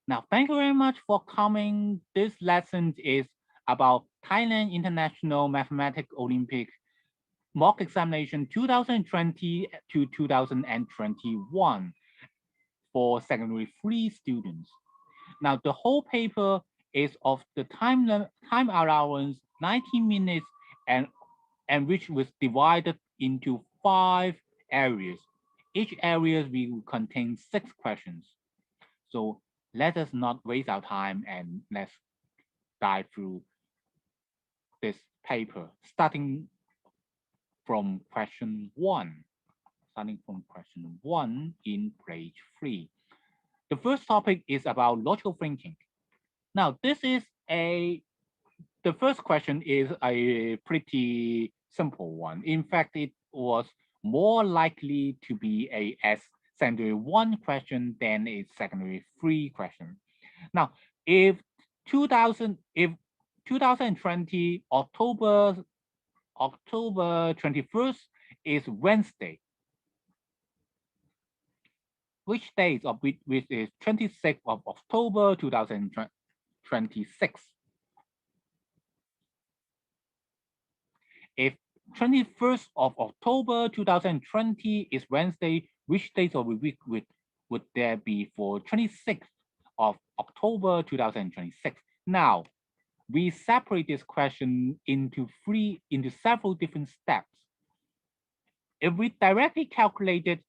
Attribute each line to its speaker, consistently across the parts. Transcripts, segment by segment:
Speaker 1: Now, thank you very much for coming. This lesson is about Thailand International Mathematics Olympic mock examination 2020 to 2021 for secondary 3 students. Now, the whole paper is of the time allowance 90 minutes and which was divided into 5 areas. Each area will contain 6 questions. So let us not waste our time and let's dive through this paper, starting from question 1. Starting from question 1 in page 3. The first topic is about logical thinking. Now, the first question is a pretty simple one. In fact, it was more likely to be a secondary 1 question than a secondary 3 question. Now, if 2020 October 21st is Wednesday, which date of which is 26th of October 2026. If 21st of October 2020 is Wednesday, which date of the week would there be for 26th of October 2026? Now, we separate this question into several different steps. If we directly calculate it,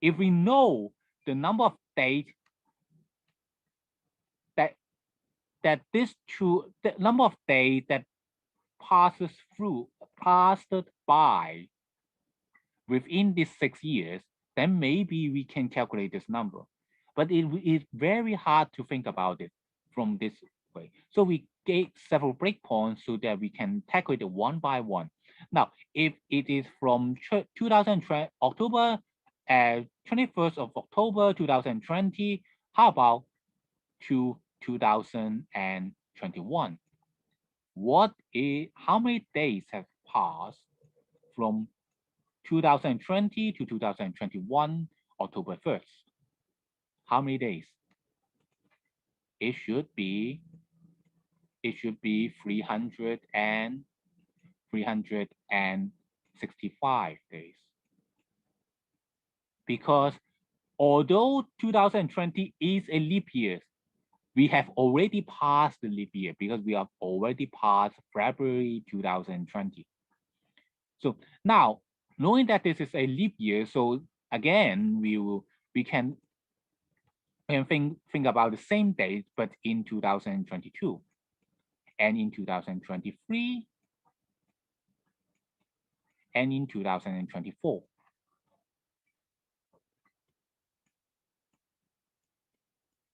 Speaker 1: if we know the number of days that the number of days that passed by within these 6 years, then maybe we can calculate this number. But it is very hard to think about it from this way. So we gave several breakpoints so that we can tackle it one by one. Now, if it is from 2020, October 21st of October 2020, how about to 2021? How many days have passed from 2020 to 2021, October 1st? How many days? It should be 365 days. Because although 2020 is a leap year, we have already passed the leap year because we have already passed February 2020. So now, knowing that this is a leap year, so again, we can think about the same date, but in 2022 and in 2023 and in 2024.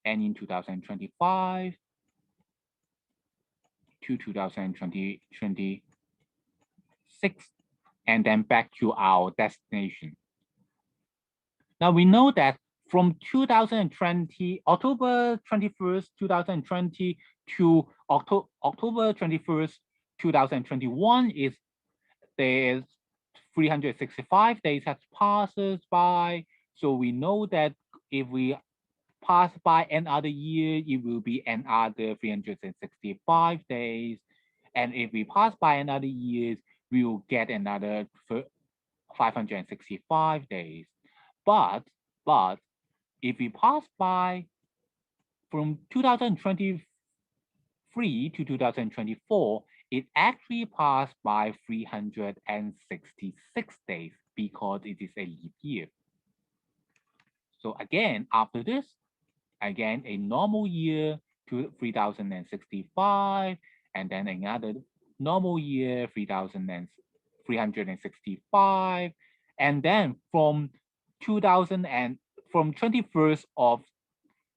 Speaker 1: And in 2025 to 2026, and then back to our destination. Now we know that from 2020, October 21st, 2020 to October 21st, 2021 there's 365 days has passes by. So we know that if we pass by another year, it will be another 365 days. And if we pass by another year, we will get another 565 days. But if we pass by from 2023 to 2024, it actually passed by 366 days because it is a leap year. So again, after this, again, a normal year to 3065, and then another normal year, 365. And then from 21st of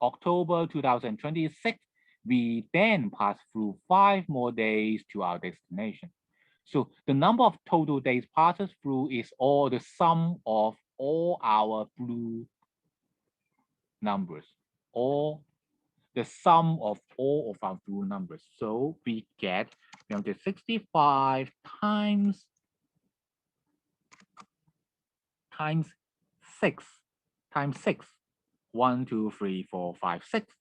Speaker 1: October 2026, we then pass through 5 more days to our destination. So the number of total days passes through is all the sum of all our blue numbers, or the sum of all of our blue numbers. So we get 365 times 6 times 6. 1, 2, 3, 4, 5, 6.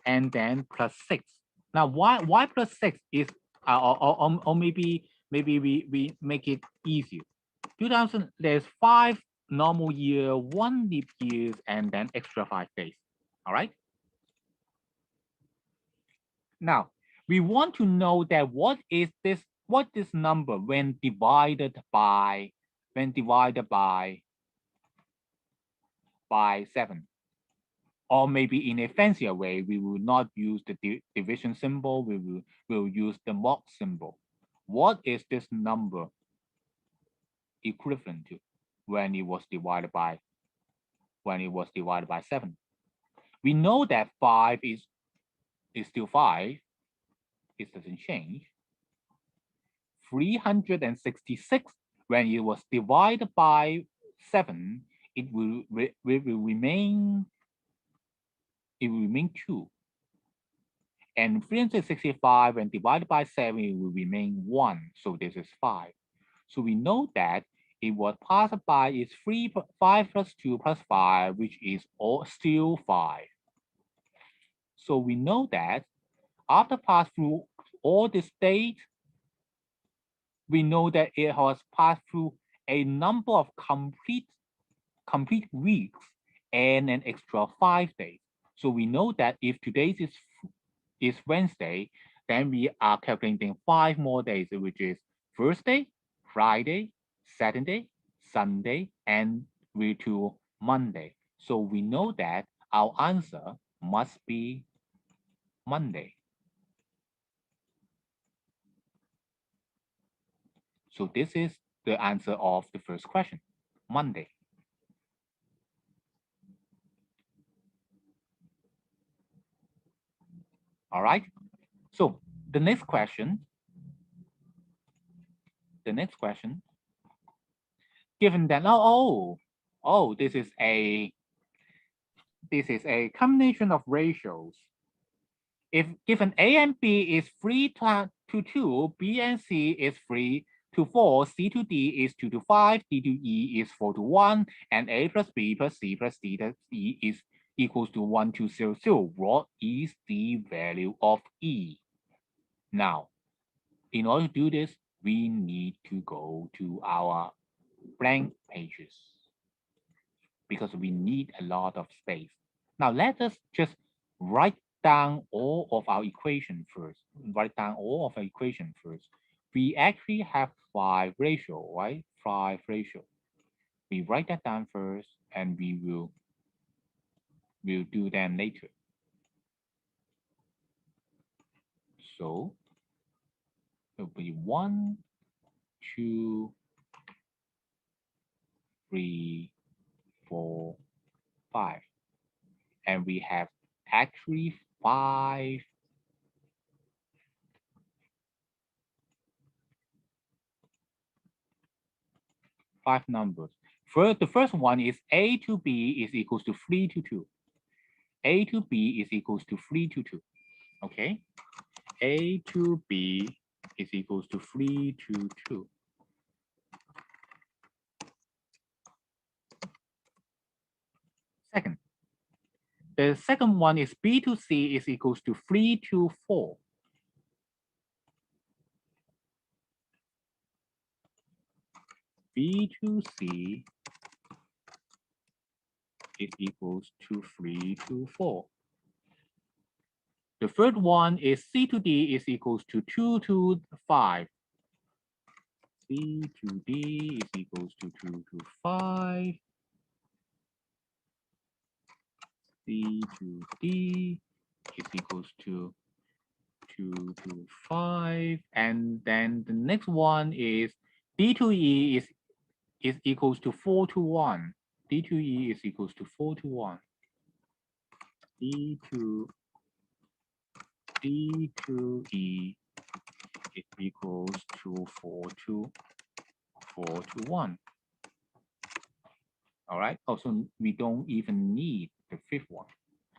Speaker 1: and then plus 6. Now, why plus 6 is, or maybe we make it easier. 2000, there's 5 normal year, 1 leap years, and then extra 5 days. All right. Now, we want to know that what this number when divided by 7. Or maybe in a fancier way, we will not use the division symbol, will use the mod symbol. What is this number equivalent to when it was divided by 7? We know that 5 is still 5. It doesn't change. 366, when it was divided by 7, it will remain 2. And 365, when divided by 7, it will remain 1. So this is 5. So we know that it was passed by is 5 plus 2 plus 5, which is still 5. So we know that after pass through all the state, we know that it has passed through a number of complete weeks and an extra 5 days. So we know that if today is Wednesday, then we are calculating 5 more days, which is Thursday, Friday, Saturday, Sunday, and we to Monday. So we know that our answer must be Monday. So this is the answer of the first question, Monday. All right. So the next question, given that this is a combination of ratios. If given A and B is 3 to 2, B and C is 3 to 4, C to D is 2 to 5, D to E is 4 to 1, and A plus B plus C plus D to E is equals to 1 to 0, 0. What is the value of E? Now, in order to do this, we need to go to our blank pages because we need a lot of space. Now, let us just write down all of our equation first. We actually have 5 ratio, right? 5 ratio. We write that down first, and we'll do them later. So it'll be 1, 2, 3, 4, 5, and we have actually 5 numbers. First, the first one is A to B is equals to 3 to 2. A to B is equals to 3 to 2. Okay. A to B is equals to 3 to 2. Second, the second one is B to C is equals to 3 to 4. B to C is equals to 3 to 4. The third one is C to D is equals to 2 to 5. C to D is equals to 2 to 5. C to D is equals to 2 to 5. And then the next one is D to E is equals to 4 to 1. D to E is equals to 4 to 1. D to E is equals to 4 to 1. All right. Also, we don't even need the fifth one.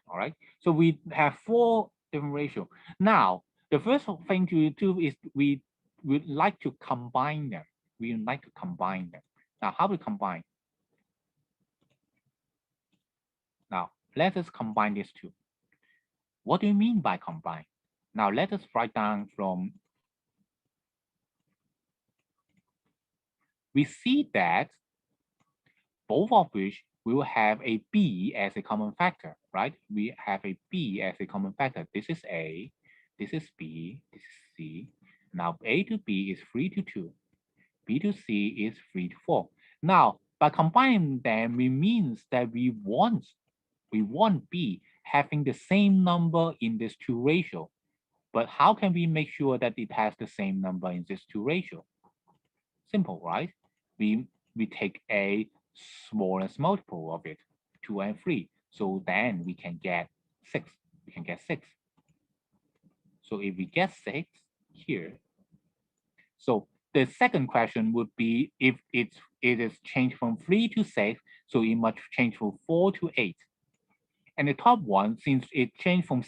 Speaker 1: All right. So we have 4 different ratios. Now, the first thing to do is we would like to combine them. Now, how we combine? Now, let us combine these two. What do you mean by combine? Now let us write down from, we see that both of which will have a B as a common factor, right? We have a B as a common factor. This is A, this is B, this is C. Now A to B is 3 to 2. B to C is 3 to 4. Now, by combining them, it means that we want B having the same number in this two ratio. But how can we make sure that it has the same number in this two ratio? Simple, right? We take a smallest multiple of it, 2 and 3. So then we can get 6. We can get 6. So if we get 6 here, so the second question would be if it is changed from 3 to 6, so it must change from 4 to 8. And the top one, since it changed from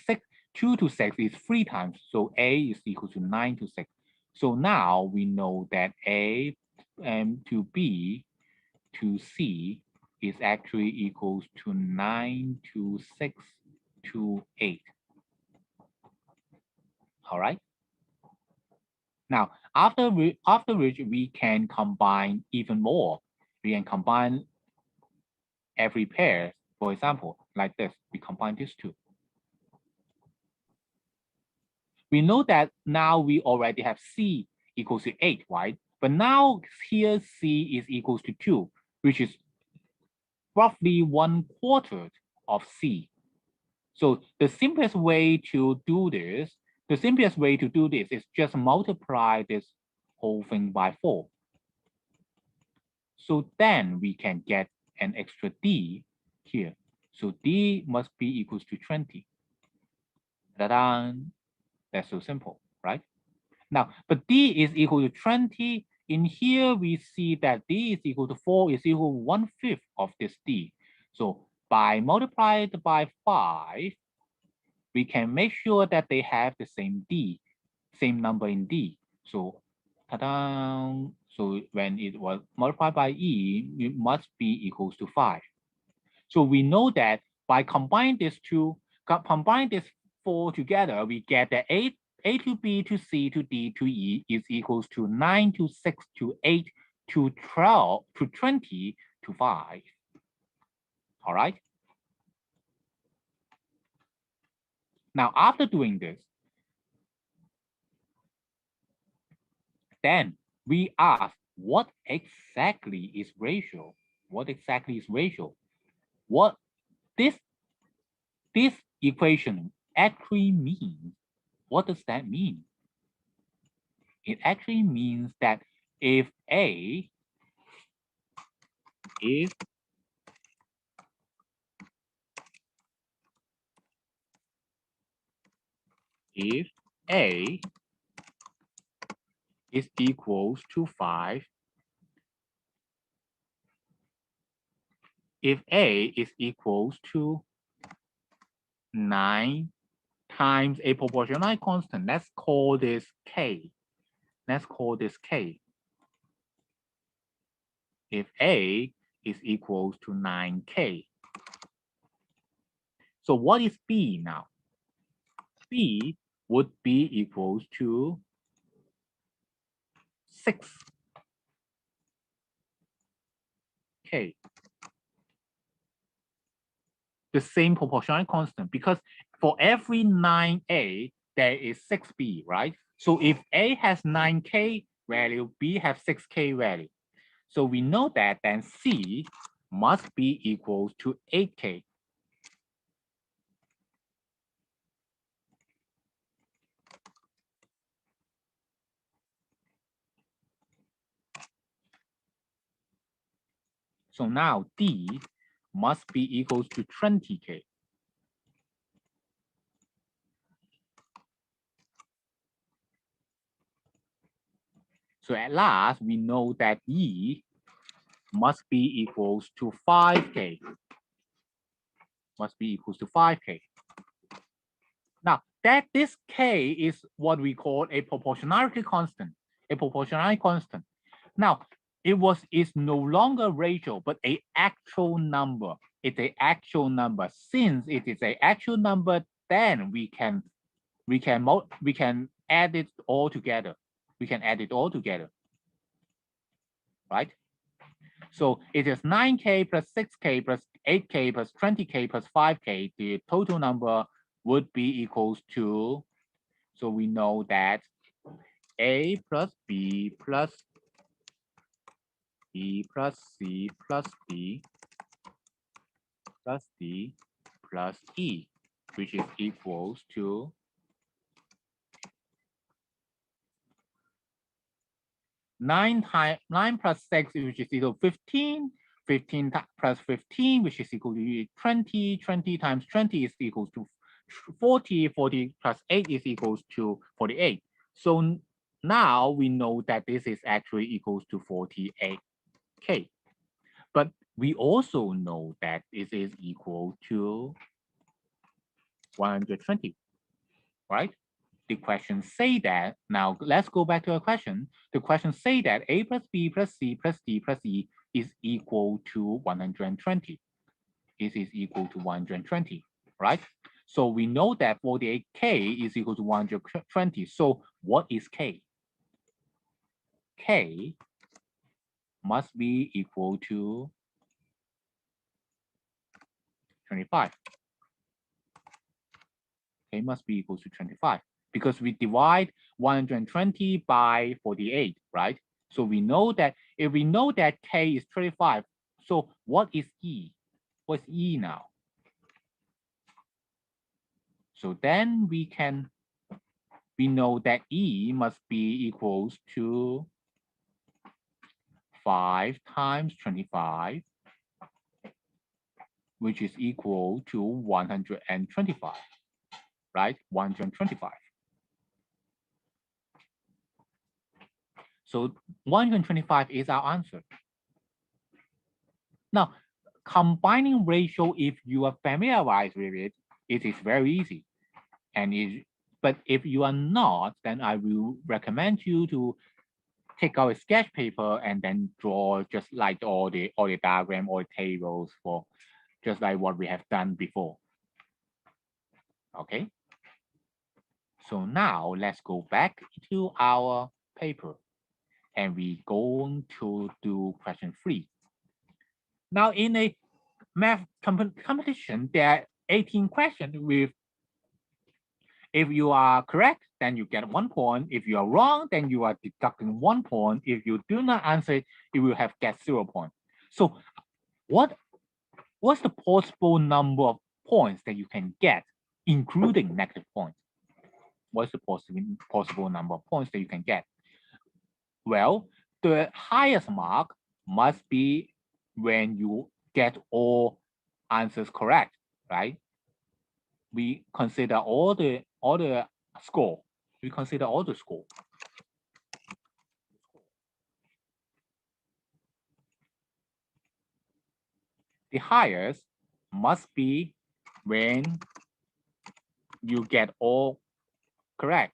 Speaker 1: 2 to 6 is 3 times, so A is equal to 9 to 6. So now we know that A to B to C is actually equals to 9 to 6 to 8. All right. Now, after which we can combine even more. We can combine every pair. For example, like this, we combine these two. We know that now we already have C equals to 8, right? But now here C is equals to 2, which is roughly 1/4 of C. So the simplest way to do this, is just multiply this whole thing by 4. So then we can get an extra D here. So D must be equals to 20. Ta-da! That's so simple, right? Now, but D is equal to 20. In here, we see that D is equal to 4 is equal to 1/5 of this D. So by multiplying it by 5, we can make sure that they have the same D, same number in D. So, ta-da! So when it was multiplied by E, it must be equals to 5. So we know that by combining these two, combine these 4 together, we get that A to B to C to D to E is equals to 9 to 6 to 8 to 12 to 20 to 5. All right. Now, after doing this, then we ask what exactly is ratio? What exactly is ratio? What this equation actually means? What does that mean? It actually means that if A is if A is equals to 5, if A is equals to 9 times a proportional constant, let's call this K. Let's call this K. If A is equals to 9K. So what is B now? B would be equals to 6K. The same proportional constant, because for every 9A, there is 6B, right? So if A has 9K value, B has 6K value. So we know that then C must be equal to 8K. So now D must be equals to 20K. So at last, we know that E must be equals to 5K. Must be equals to 5K. Now, that this K is what we call a proportionality constant. A proportionality constant. Now, it's no longer ratio, but a actual number. It's an actual number. Since it is an actual number, then we can add it all together. We can add it all together, right? So it is 9K plus 6K plus 8K plus 20K plus 5K. The total number would be equals to, so we know that A plus B plus B plus C plus D plus D plus E, which is equals to 9 plus 6, which is equal to 15, 15 plus 15, which is equal to 20, 20 times 20 is equals to 40, 40 plus 8 is equals to 48. So now we know that this is actually equals to 48K. But we also know that this is equal to 120, right? The question say that, now let's go back to a question. The question say that A plus B plus C plus D plus E is equal to 120. This is equal to 120, right? So we know that 48K is equal to 120. So what is K? K must be equal to 25. K must be equal to 25 because we divide 120 by 48, right? So we know that if we know that K is 25, so what is E? What's E now? So then we know that E must be equals to 5 times 25, which is equal to 125, right? 125. So 125 is our answer. Now, combining ratio, if you are familiarized with it, it is very easy. But if you are not, then I will recommend you to take out a sketch paper and then draw just like all the diagram or tables for just like what we have done before. Okay. So now let's go back to our paper and we're going to do question 3. Now in a math competition, there are 18 questions with, if you are correct, then you get 1 point. If you are wrong, then you are deducting 1 point. If you do not answer it, you will have get 0 point. So what's the possible number of points that you can get, including negative points? What's the possible number of points that you can get? Well, the highest mark must be when you get all answers correct, right? We consider all the score. We consider all the score. The highest must be when you get all correct,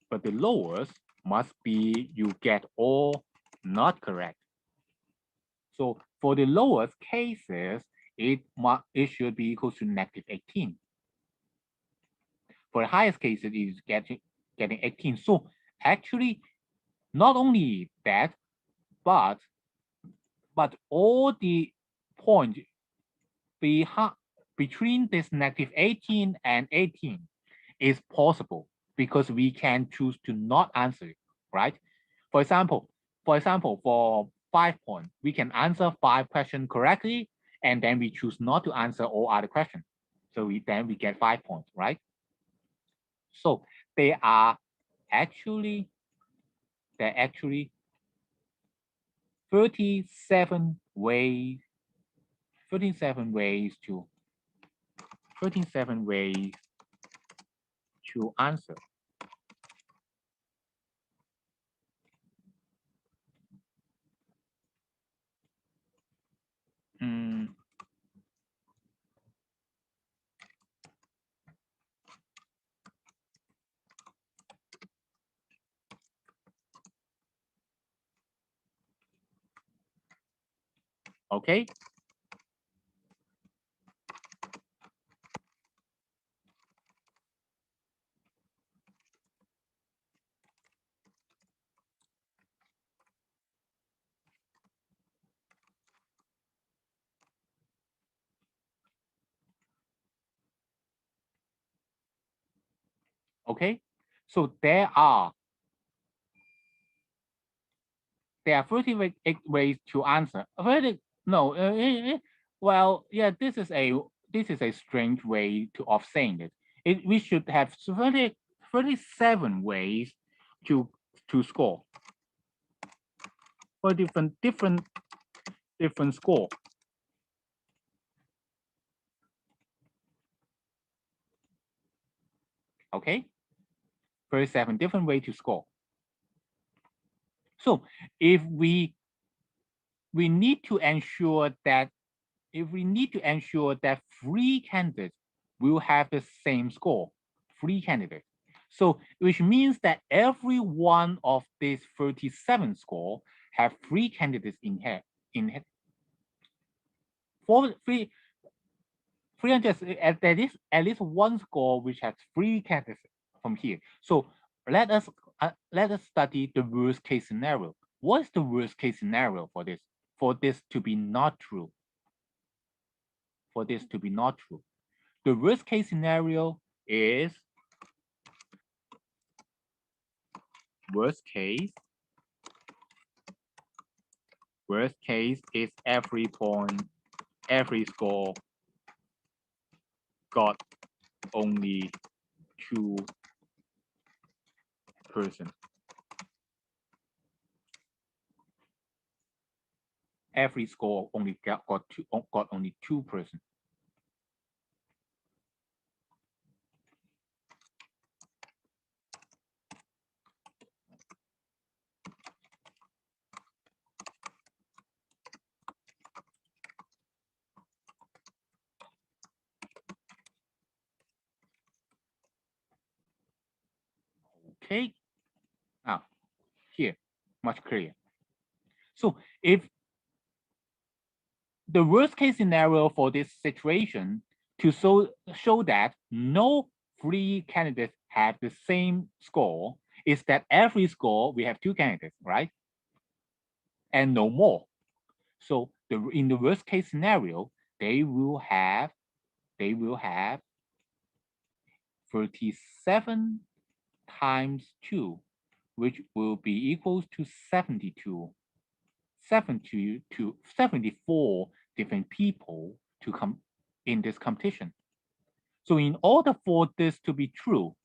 Speaker 1: but the lowest must be you get all not correct. So for the lowest cases, it should be equal to negative 18. For the highest cases, it is getting 18. So actually, not only that, but all the points between this negative 18 and 18 is possible because we can choose to not answer it, right? For example, for 5 points, we can answer 5 questions correctly, and then we choose not to answer all other questions. So we get 5 points, right? So there are actually 37 ways 37 ways to answer. Okay. Okay, so there are 38 ways to answer. No, well, yeah, this is a strange way of saying it. We should have 37 ways to score for different score. Okay, 37 different ways to score. So if we need to ensure that three candidates will have the same score, three candidates. So which means that every one of these 37 score have three candidates in here. For 300 at least one score which has three candidates from here. So let us study the worst case scenario. What is the worst case scenario for this? For this to be not true. For this to be not true. The worst case scenario is worst case is every score got only 2%. Every score only got only 2%. Okay. Now here, much clearer. So if the worst case scenario for this situation to show that no three candidates have the same score is that every score we have two candidates, right? And no more. So in the worst case scenario, they will have 37 times 2, which will be equals to 72. 74 different people to come in this competition. So in order for this to be true,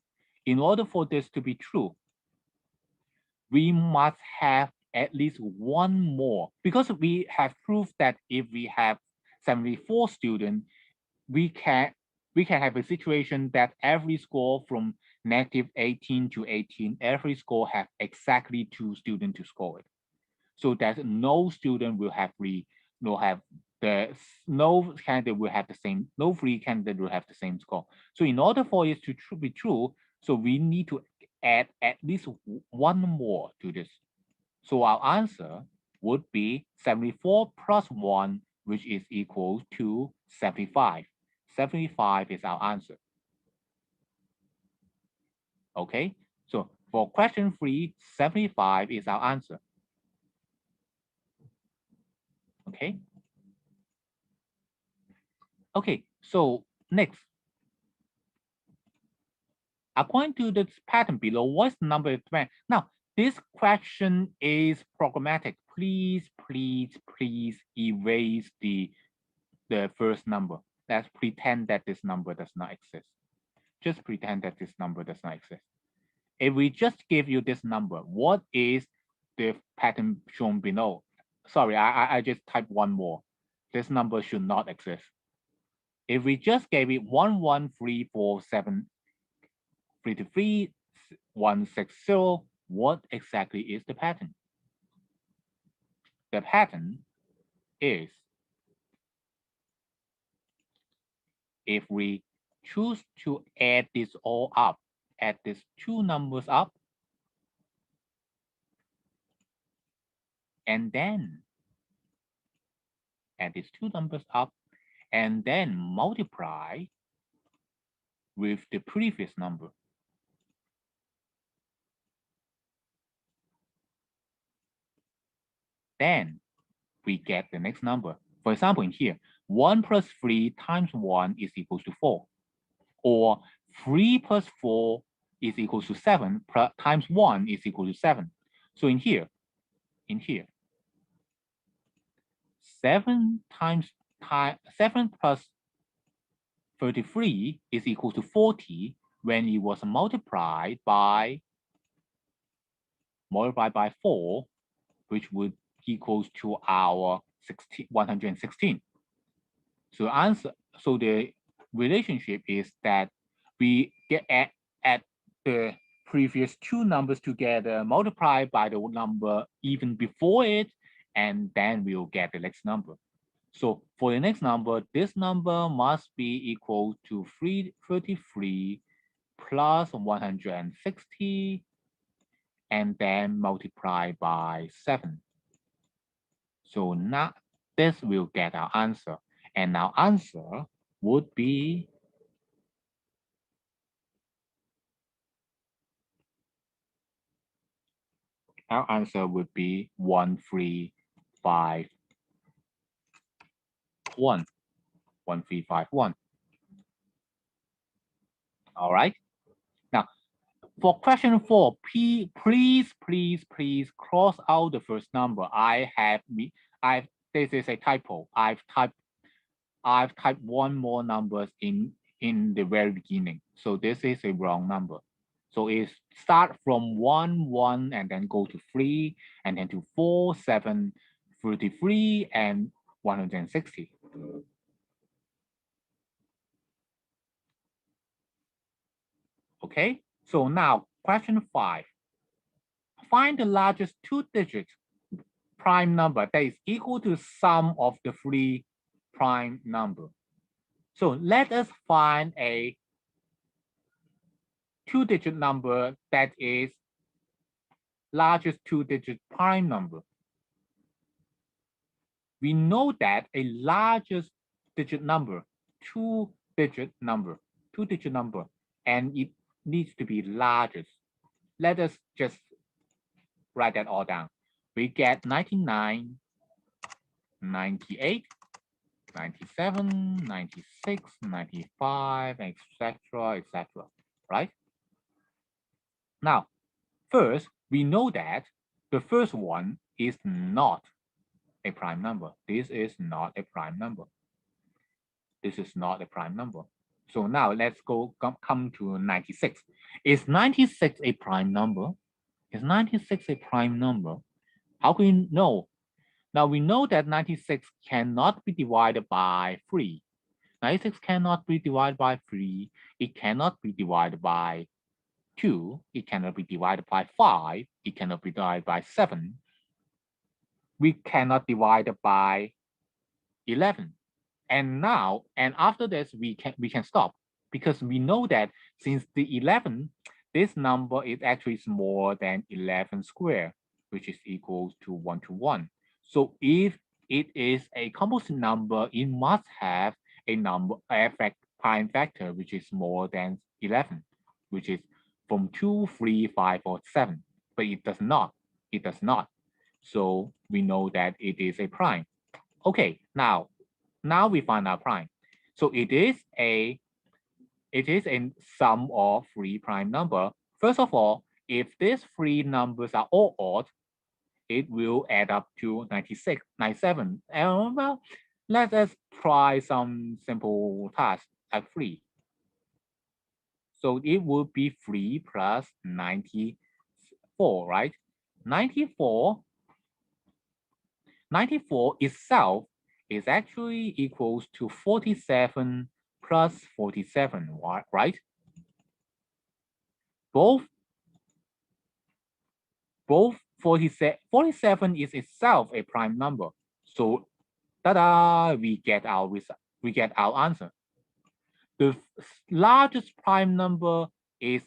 Speaker 1: we must have at least one more, because we have proved that if we have 74 students, we can have a situation that every score from -18 to 18, every score have exactly 2 students to score it. So that no student will have no candidate will have the same, no free candidate will have the same score. So in order for it to be true, so we need to add at least one more to this. So our answer would be 74 plus 1, which is equal to 75. 75 is our answer. Okay, so for question 3, 75 is our answer. Okay. Okay, so next, according to this pattern below, what's the number of events? Now, this question is programmatic. Please erase the first number. Let's pretend that this number does not exist. Just pretend that this number does not exist. If we just give you this number, what is the pattern shown below? Sorry, I just typed one more. This number should not exist. If we just gave it 1, 1, 3, 4, 7, 3, 1, 6, 0, what exactly is the pattern? The pattern is if we choose to add this all up, add these two numbers up, and then add these two numbers up, and then multiply with the previous number. Then we get the next number. For example, in here, 1 plus 3 times 1 is equal to 4. Or 3 plus 4 is equal to 7 times 1 is equal to 7. So in here, 7 plus 33 is equal to 40 when it was multiplied by 4, which would equals to our 116. So the relationship is that we get add the previous two numbers together, multiply by the number even before it, and then we'll get the next number. So for the next number, this number must be equal to 33 plus 160, and then multiply by 7. So now this will get our answer. And our answer would be our answer would be 1351. 1351. All right. Now, for question 4, please cross out the first number. This is a typo. I've typed one more numbers in the very beginning. So this is a wrong number. So it start from 1, 1, and then go to 3, and then to 4, 7, 33, and 160. Okay, so now question 5. Find the largest two-digit prime number that is equal to sum of the 3 prime number. So let us find a two-digit number that is largest two-digit prime number. We know that a largest digit number, two-digit number, and it needs to be largest. Let us just write that all down. We get 99, 98, 97, 96, 95, etc., right? Now, first, we know that the first one is not a prime number. This is not a prime number. This is not a prime number. So now let's come to 96. Is 96 a prime number? Is 96 a prime number? How can we know? Now we know that 96 cannot be divided by 3. 96 cannot be divided by 3. It cannot be divided by 2. It cannot be divided by 5. It cannot be divided by 7. We cannot divide it by 11. And after this, we can stop, because we know that since the 11, this number is actually more than 11 squared, which is equal to 1 to 1. So if it is a composite number, it must have a prime factor which is more than 11, which is from 2, 3, 5, or 7. But it does not. It does not. So we know that it is a prime. Okay, now we find our prime. So it is a sum of 3 prime number. First of all, if these 3 numbers are all odd, it will add up to 96, 97. And well, let us try some simple task like 3. So it would be 3 plus 94, right? 94 itself is actually equals to 47 plus 47, right? Both 47 is itself a prime number. So ta-da, we get our answer. The largest prime number is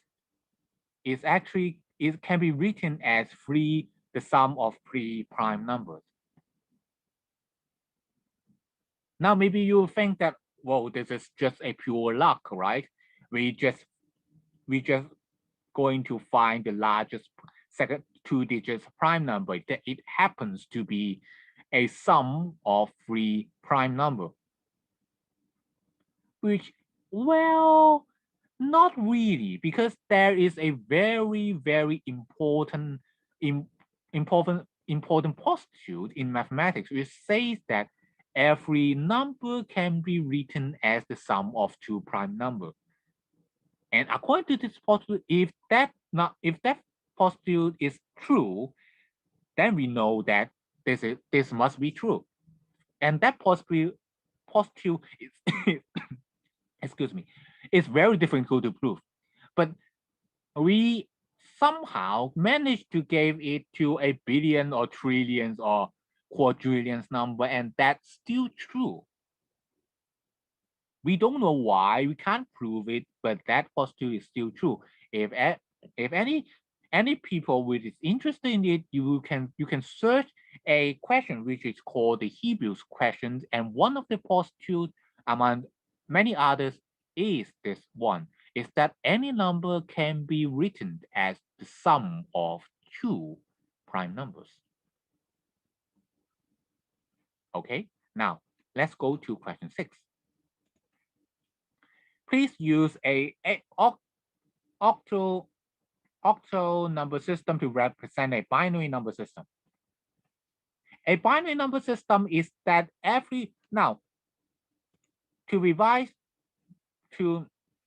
Speaker 1: actually, it can be written as the sum of 3 prime numbers. Now, maybe you think that, well, this is just a pure luck, right? We just going to find the largest second 2 digits prime number. It happens to be a sum of 3 prime number, which, well, Not really, because there is a very important postulate in mathematics which says that every number can be written as the sum of two prime numbers. And according to this postulate, if that postulate is true, then we know that this must be true. And that postulate is excuse me, it's very difficult to prove. But we somehow managed to give it to a billion or trillions or quadrillions number, and that's still true. We don't know why, we can't prove it, but that postulate is still true. If any people which is interested in it, you can search a question which is called the Hebrews questions, and one of the postulates among many others is this one, is that any number can be written as the sum of two prime numbers. Okay, now let's go to question 6. Please use a octal number system to represent a binary number system. A binary number system is that now to revise, to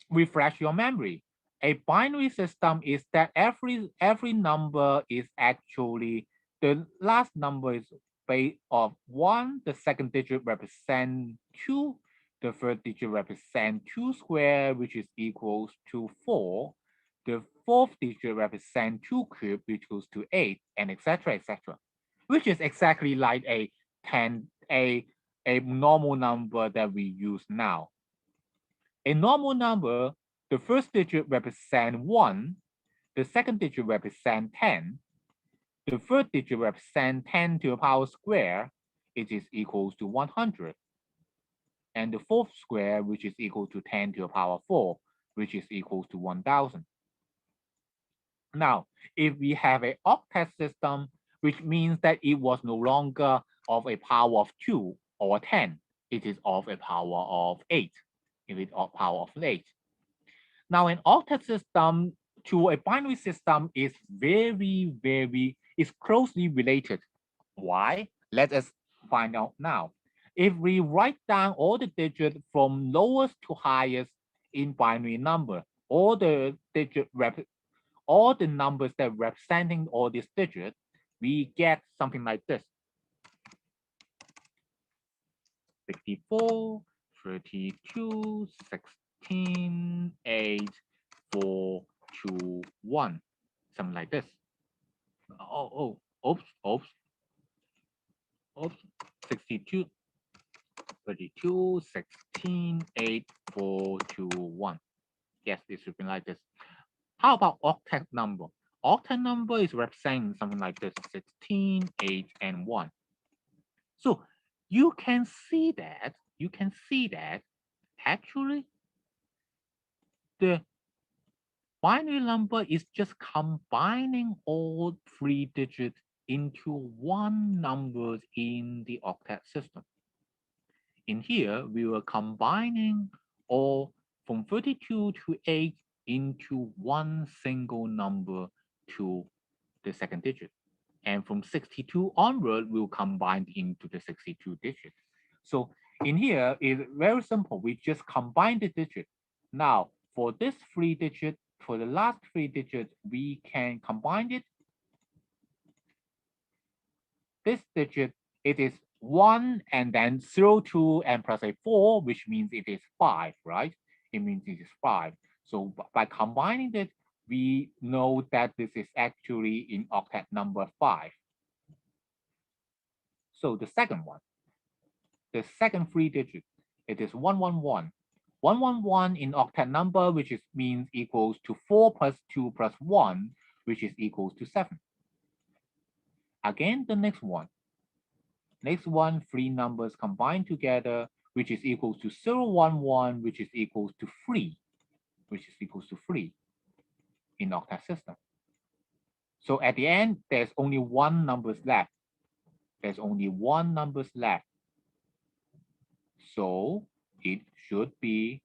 Speaker 1: refresh your memory, a binary system is that every number is actually, the last number is base of 1, the second digit represent 2, the third digit represent 2 squared, which is equals to 4, the fourth digit represent 2 cubed, which equals to 8, and etc., which is exactly like a normal number that we use now. A normal number, the first digit represent 1, the second digit represent 10, the third digit represent 10 to the power square, it is equals to 100. And the fourth square, which is equal to 10 to the power 4, which is equals to 1000. Now, if we have an octet system, which means that it was no longer of a power of 2 or 10, it is of a power of 8, if it's of power of 8. Now, an octet system to a binary system is is closely related. Why? Let us find out now. If we write down all the digits from lowest to highest in binary number, all the numbers that representing all these digits, we get something like this: 64, 32, 16, 8, 4, 2, 1, something like this. Oops, 62, 32, 16, 8, 4, 2, 1. Yes, it should be like this. How about octet number? Octet number is representing something like this: 16, 8, and 1. So you can see that actually the binary number is just combining all 3 digits into one number in the octet system. In here, we were combining all from 32 to 8 into one single number to the second digit. And from 62 onward, we'll combine into the 62 digits. So in here, it's very simple. We just combine the digit. Now, for this 3 digit, for the last 3 digits, we can combine it. This digit, it is 1 and then 0, 2 and plus a 4, which means it is 5, right? It means it is 5. So by combining it, we know that this is actually in octet number 5. So the second one, the second 3 digit, it is 111. 111 in octet number, which is means equals to 4 plus 2 plus 1, which is equals to 7. Again, the next one. Next one, 3 numbers combined together, which is equals to 011, which is equals to 3, in octet system. So at the end, there's only one numbers left. So it should be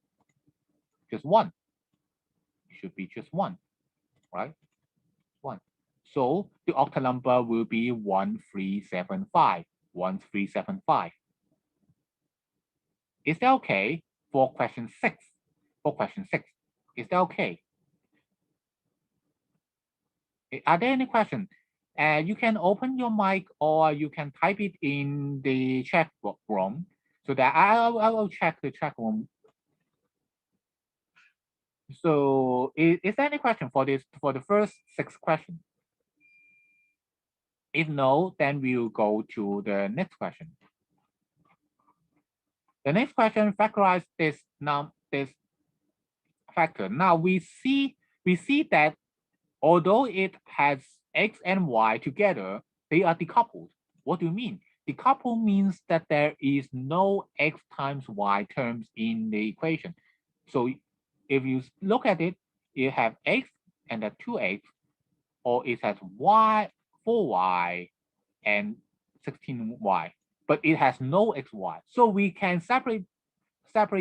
Speaker 1: just 1. should be just 1, right? 1. So the octal number will be 1375. 1375. Is that okay for question 6? For question 6, is that okay? Are there any questions? You can open your mic or you can type it in the chat room so that I will check the chat room. So is there any question for the first 6 questions? If no, then we'll go to the next question. The next question factorize this factor. Now we see that although it has x and y together, they are decoupled. What do you mean? Decoupled means that there is no x times y terms in the equation. So if you look at it, you have x and a 2x, or it has y, 4y, and 16y, but it has no xy. So we can separate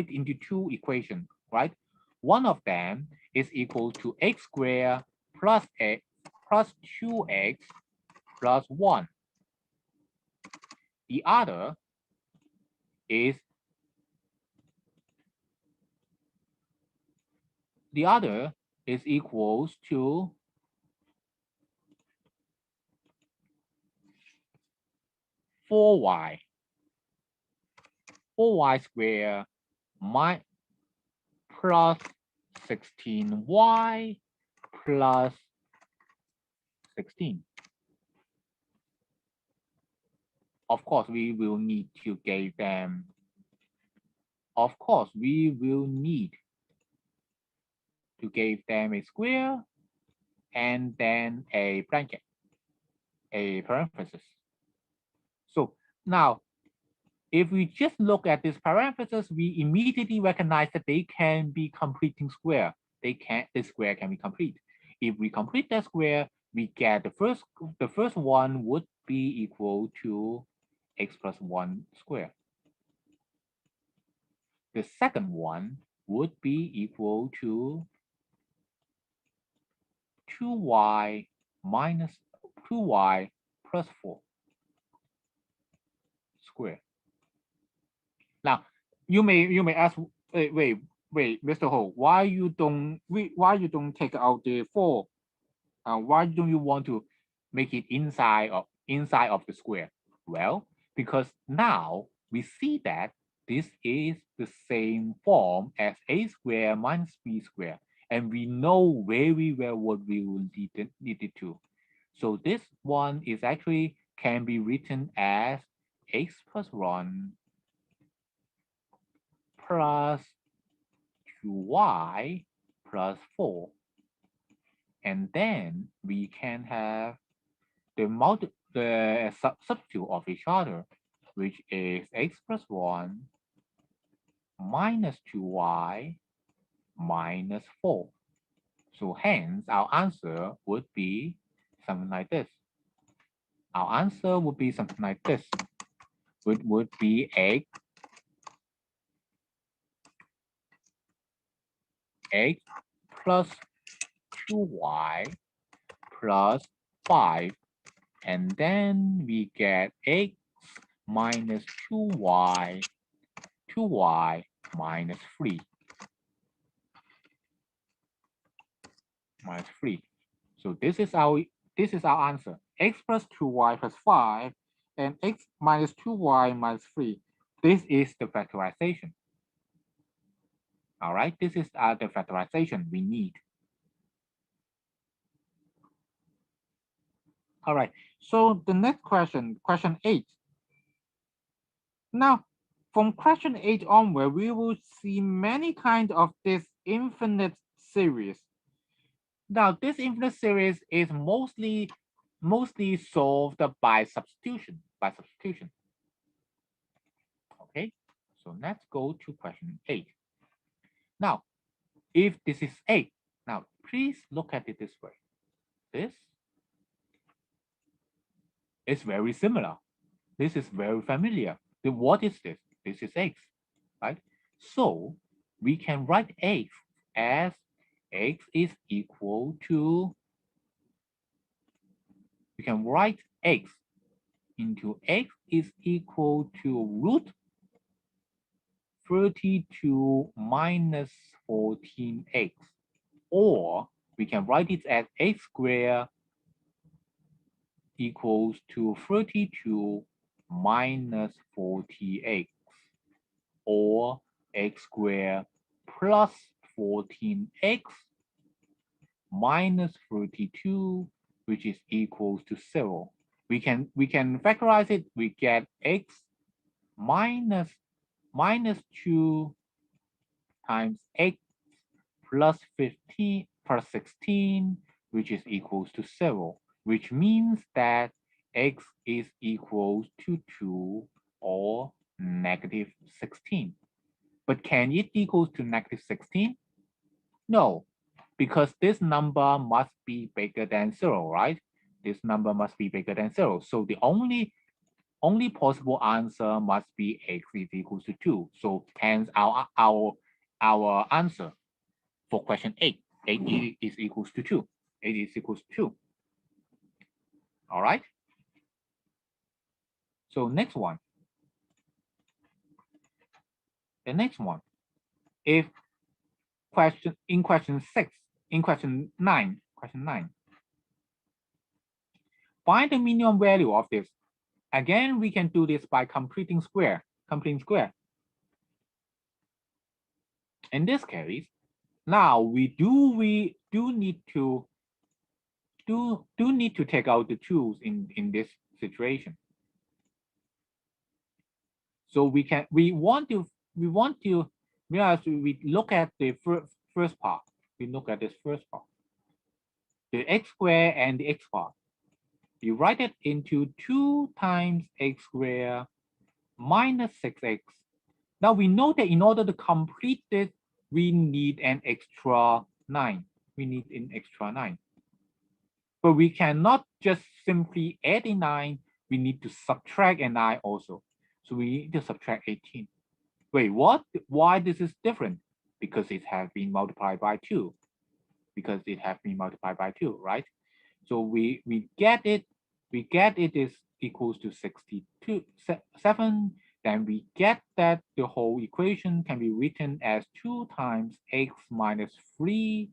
Speaker 1: into 2 equations, right? One of them is equal to x squared plus x plus 2x plus 1. The other is equals to 4y. 4y squared plus 16y plus 16. Of course, we will need to give them. Of course, we will need to give them a square and then a bracket, a parenthesis. So now, if we just look at this parenthesis, we immediately recognize that they can be completing square. The square can be complete. If we complete that square, we get the first one would be equal to x plus 1 squared. The second one would be equal to 2y plus 4 squared. Now, you may ask, wait, Mr. Ho, why you don't take out the 4? Why don't you want to make it inside of the square? Well, because now we see that this is the same form as a squared minus b squared, and we know very well what we will need it to. So this one is actually can be written as x plus 1 plus 2y plus 4. And then we can have the substitute of each other, which is x plus 1 minus 2y minus 4. So hence our answer would be something like this. Our answer would be something like this. It would be x plus 2y plus 5, and then we get x minus 2y minus 3. Minus 3. So this is our answer. X plus 2y plus 5 and x minus 2y minus 3. This is the factorization. All right, this is the factorization we need. All right, so the next question, question 8. Now, from question 8 onward, we will see many kinds of this infinite series. Now, this infinite series is mostly solved by substitution. Okay, so let's go to question 8. Now, if this is 8, now please look at it this way. This is very similar. This is very familiar. Then what is this? This is x, right? So we can write x as x is equal to, we can write x into x is equal to root 32 minus 14x, or we can write it as x squared equals to 32 minus 40x, or x squared plus 14x minus 32, which is equals to 0. We can factorize it. We get x minus 2 times x plus 15 plus 16, which is equals to 0, which means that x is equals to 2 or negative 16. But can it equals to negative 16? No, because this number must be bigger than 0, right? This number must be bigger than 0. So the only possible answer must be x is equals to 2. So hence our answer for question 8, 8 is equals to 2. 8 is equals to 2. All right. So next one. The next one. If question 6, in question 9, find the minimum value of this. Again, we can do this by completing square. In this case, now we do need to take out the 2's in this situation. So we look at the first part. We look at this first part, the x squared and the x part. We write it into 2 times x squared minus 6x. Now we know that in order to complete this, we need an extra 9. We need an extra 9. But we cannot just simply add a 9. We need to subtract a 9 also. So we need to subtract 18. Wait, what? Why this is different? Because it has been multiplied by 2. Because it has been multiplied by 2, right? So we get it. We get it is equals to 7. Then we get that the whole equation can be written as 2 times x minus 3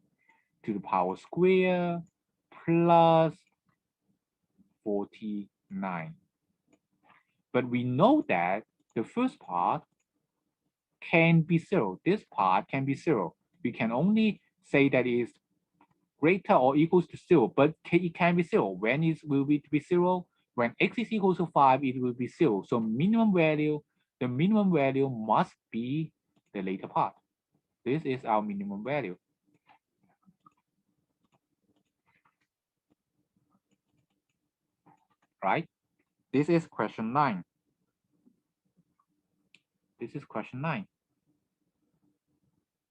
Speaker 1: to the power square plus 49. But we know that the first part can be 0. This part can be 0. We can only say that it is greater or equals to 0, but it can be 0. When it will be 0? When x is equal to 5, it will be 0. So minimum value, the minimum value must be the later part. This is our minimum value. Right? This is question 9. This is question 9.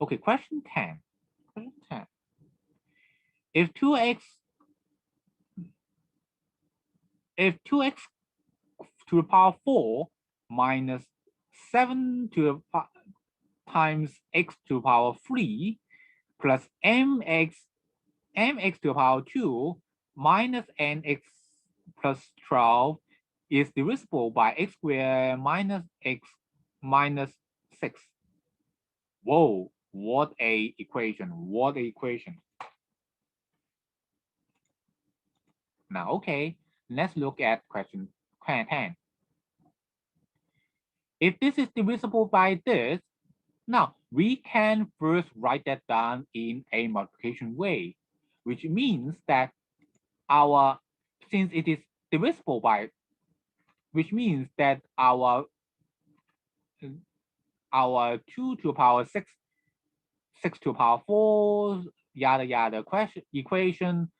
Speaker 1: Okay, question 10. Question 10. If 2x to the power 4 minus 7 to the times x to the power 3 plus mx to the power 2 minus nx plus 12 is divisible by x squared minus x minus 6. Whoa, what a equation, what a equation. Now, okay, let's look at question 10. If this is divisible by this, now we can first write that down in a multiplication way, which means that since it is divisible by, which means that our 2 to the power 6, 6 to the power 4, yada yada equation,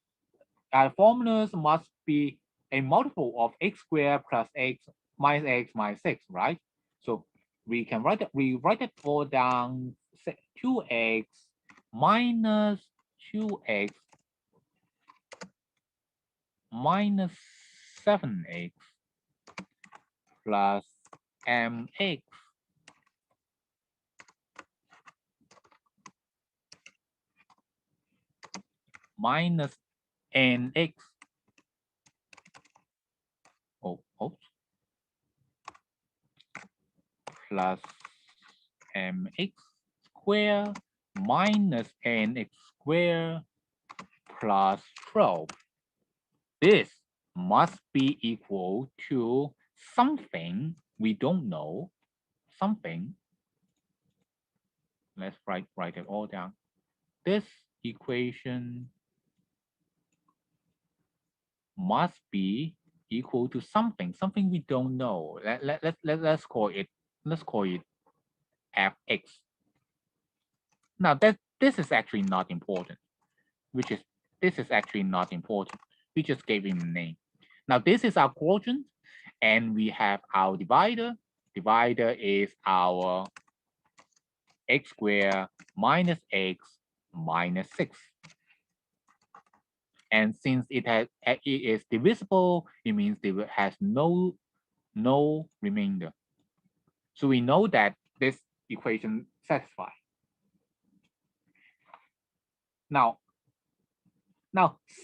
Speaker 1: formulas must be a multiple of x squared plus x minus 6, right? So we can write it all down, 2x minus 2x minus 7x plus mx minus nx plus mx squared minus nx squared plus 12. This must be equal to something we don't know, something. Let's write it all down. This equation must be equal to something we don't know. Let's call it fx. Now this is actually not important, this is actually not important. We just gave him a name. Now this is our quotient, and we have our divider. Divider is our x squared minus x minus 6. And since it is divisible, it means it has no remainder. So we know that this equation satisfies. Now,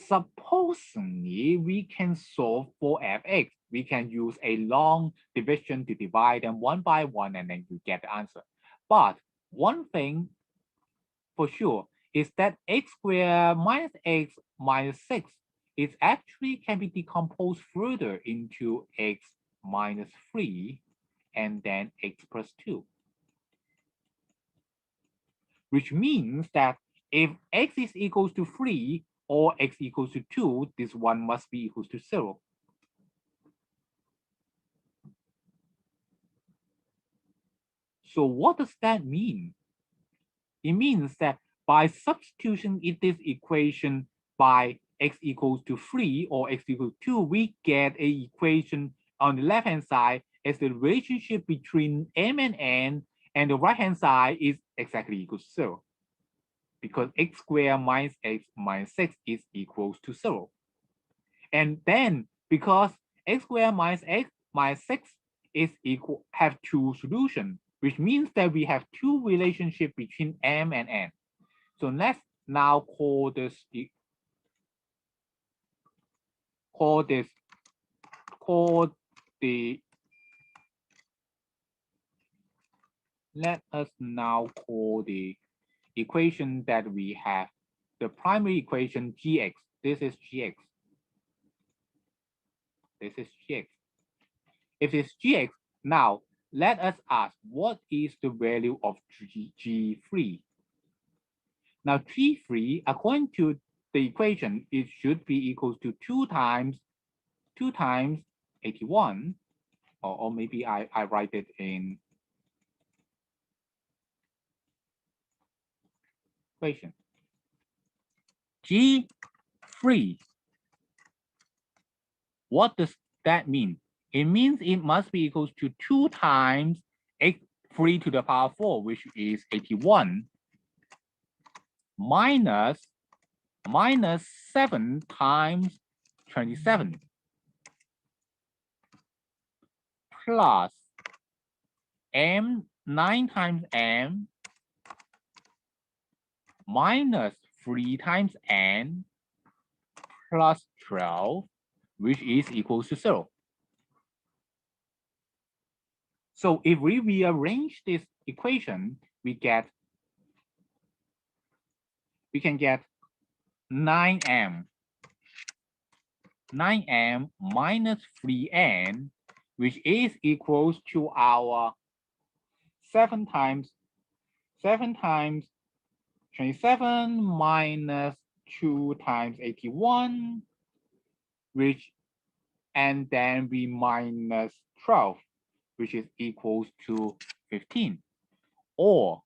Speaker 1: supposedly we can solve for fx. We can use a long division to divide them one by one, and then you get the answer. But one thing for sure is that x squared minus x minus 6 is actually can be decomposed further into x minus 3 and then x plus 2. Which means that if x is equals to 3 or x equals to 2, this one must be equals to 0. So what does that mean? It means that by substitution in this equation by x equals to 3 or x equals to 2, we get a equation on the left-hand side as the relationship between m and n, and the right-hand side is exactly equal to 0. Because x squared minus x minus 6 is equals to 0. And then because x squared minus x minus 6 is equal, have two solutions, which means that we have two relationships between m and n. So let's now call this let us now call the equation that we have the primary equation gx. This is gx. This is gx. If it's gx, now let us ask what is the value of g3. Now g3, according to the equation, it should be equal to 2 times 81, or maybe I write it in equation. G3. What does that mean? It means it must be equal to 2 times x3 to the power 4, which is 81, minus 7 times 27, plus 9 times m, minus 3 times n, plus 12, which is equals to 0. So if we rearrange this equation, we can get 9m minus 3n, which is equals to our 7 times 27 minus 2 times 81, which, and then we minus 12, which is equals to 15. Or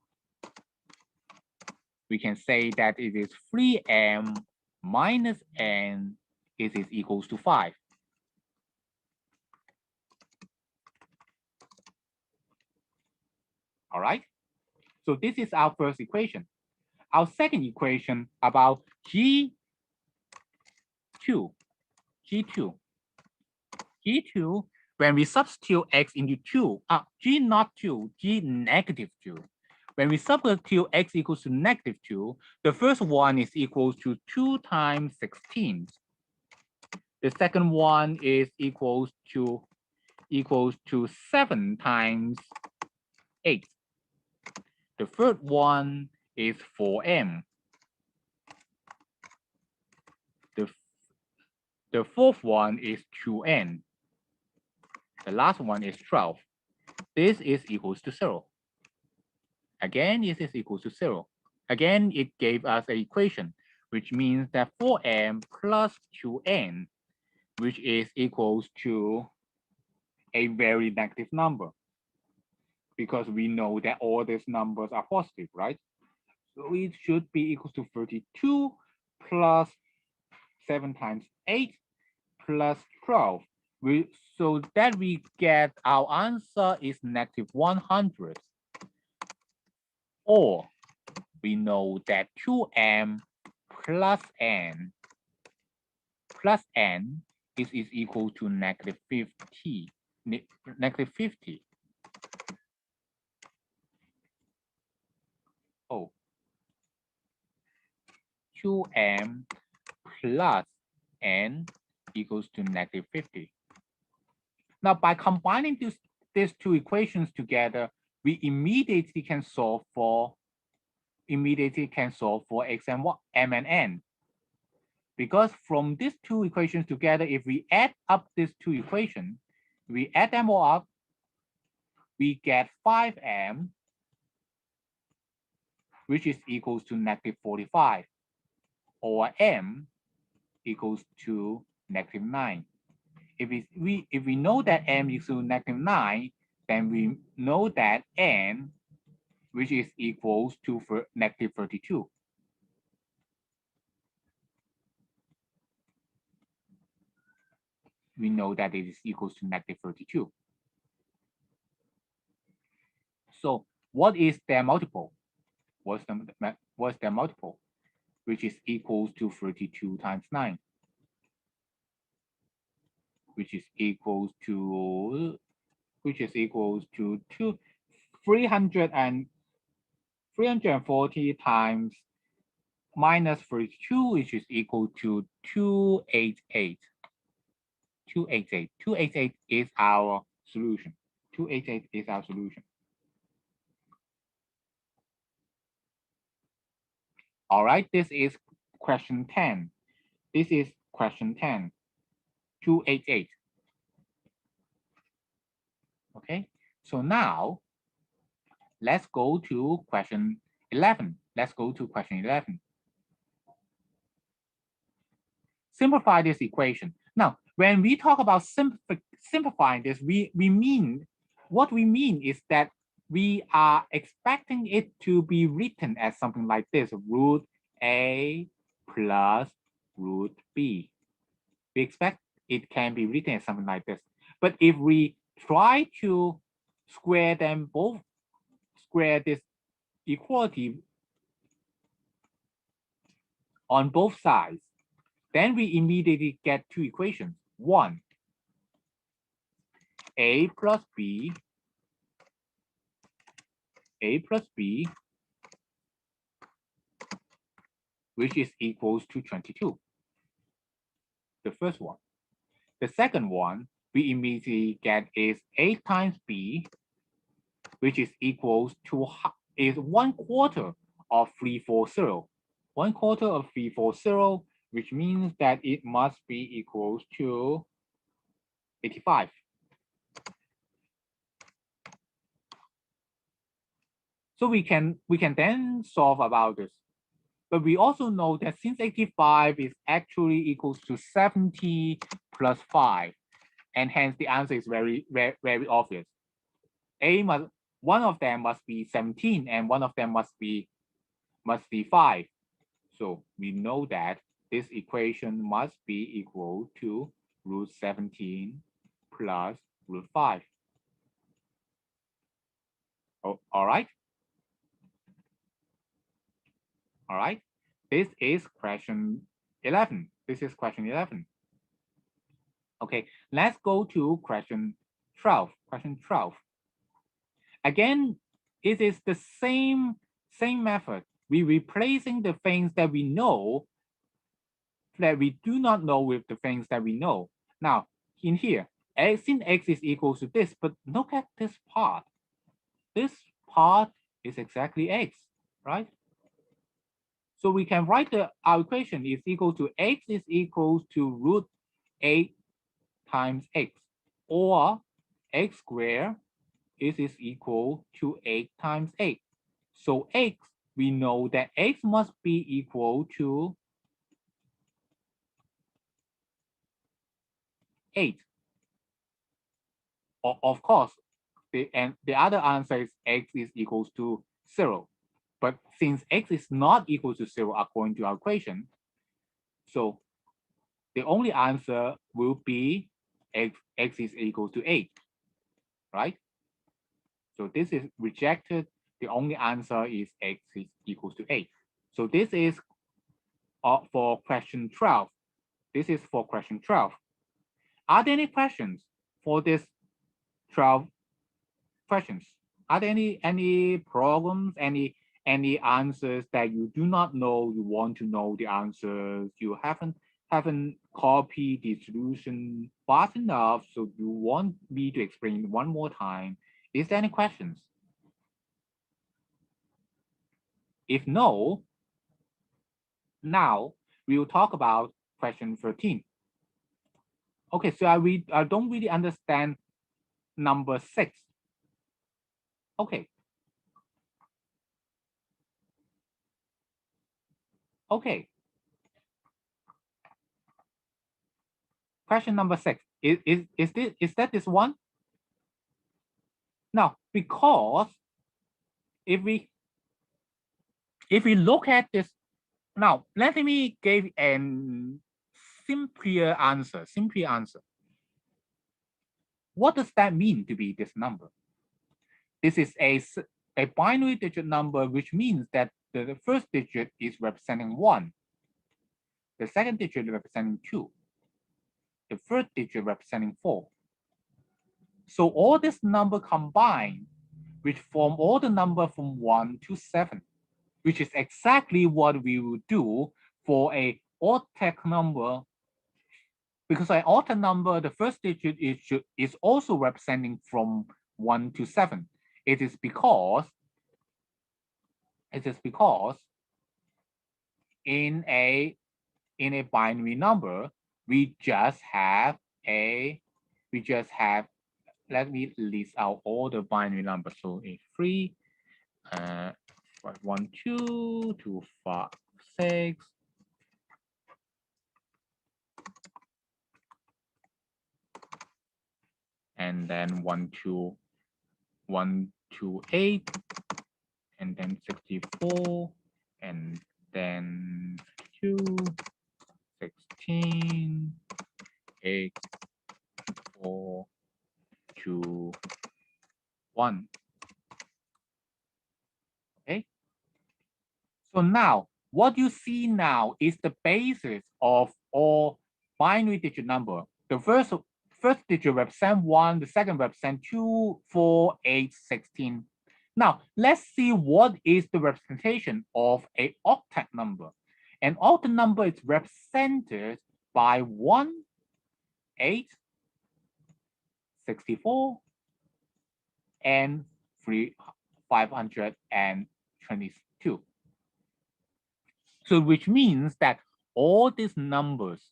Speaker 1: we can say that it is 3m minus n is equals to 5. All right. So this is our first equation. Our second equation about G2. When we substitute x into 2, G not 2, G negative 2. When we substitute x equals to -2, the first one is equals to 2 times 16. The second one is equals to 7 times 8. The third one is 4m. The fourth one is 2n. The last one is 12. This is equals to 0. Again, this is equals to 0. Again, it gave us an equation, which means that 4m plus 2n, which is equals to a very negative number, because we know that all these numbers are positive, right? So it should be equal to 32 plus 7 times 8 plus 12. So that we get our answer is -100. Or we know that 2m plus n is equal to -50. -50. Oh, 2m plus n equals to -50. Now, by combining these two equations together, we immediately can solve for x and y, m and n. Because from these two equations together, if we add up these two equations, we add them all up, we get 5m, which is equals to -45, or m equals to -9. If we know that m equals to -9, then we know that n, which is equals to -32. We know that it is equals to -32. So what is their multiple? What's their multiple? Which is equals to 32 times 9. Which is equals to 340 times -32, which is equal to 288. 288. 288 is our solution. 288 is our solution. All right, this is question 10. This is question 10. 288. Okay, so now let's go to question 11. Let's go to question 11. Simplify this equation. Now, when we talk about simplifying this, what we mean is that we are expecting it to be written as something like this: root A plus root B. We expect it can be written as something like this. But if we try to square this equality on both sides, then we immediately get two equations. One, A plus B, which is equals to 22. The first one. The second one we immediately get is A times B, which is equals to 1/4 of 340. 1/4 of 340, which means that it must be equals to 85. So we can then solve about this. But we also know that since 85 is actually equals to 70 plus 5, and hence the answer is very, very, very obvious. One of them must be 17, and one of them must be 5. So we know that this equation must be equal to root 17 plus root 5. Oh, all right. All right. This is question 11. This is question 11. Okay, let's go to question 12. Question 12. Again, it is the same method. We replacing the things that we know that we do not know with the things that we know. Now, in here, since x is equal to this, but look at this part. This part is exactly x, right? So we can write our equation is equal to x is equal to root 8 times x, or x squared is equal to 8 times 8. So x, we know that x must be equal to 8. Of course, the other answer is x is equals to 0. But since x is not equal to 0 according to our equation, so the only answer will be x is equal to 8, right? So this is rejected. The only answer is x is equal to 8. So this is for question 12. This is for question 12. Are there any questions for this 12 questions? Are there any problems, any answers that you do not know, you want to know the answers, you haven't copied the solution fast enough, so you want me to explain one more time? Is there any questions? If no, now we will talk about question 13. Okay, so I don't really understand number 6. Okay. Okay. Question number 6. Is that this one? Now, because if we look at this, now let me give an simpler answer. What does that mean to be this number? This is a binary digit number, which means that the first digit is representing 1. The second digit is representing 2. The third digit representing 4. So all this number combined, which form all the number from 1 to 7, which is exactly what we will do for a odd-tag number. Because an odd number, the first digit is also representing from 1 to 7. It is because in a binary number, we just have let me list out all the binary numbers. So it's 3, 1, 2, 2, 5, 6, and then 1, 2, 8, and then 64, and then 2, 16, 8, 4, 2, 1. Okay. So now, what you see now is the basis of all binary digit number. The first digit represent 1, the second represent 2, 4, 8, 16. Now, let's see what is the representation of an octet number. An octet number is represented by 1, 8, 64, and 522. So which means that all these numbers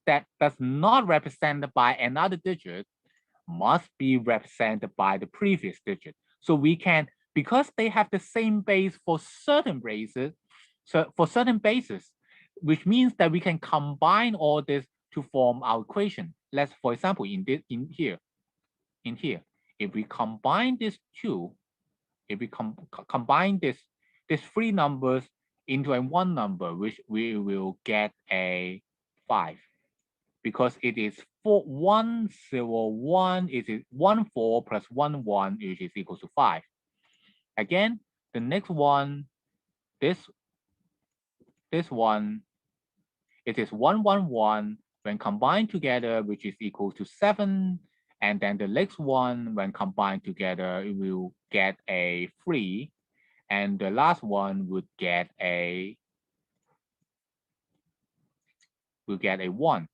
Speaker 1: that does not represented by another digit must be represented by the previous digit. So we can, because they have the same base for certain bases, which means that we can combine all this to form our equation. Let's, for example, in here, if we combine these two, if we combine these 3 numbers into a 1 number, which we will get a 5, because it is 4, 1, 0, 1, it is 1, 4 plus 1, 1, which is equal to 5. Again, the next one, this one, it is 1, 1, 1 when combined together, which is equal to 7, And then the next one, when combined together, it will get a 3. And the last one would get a 1.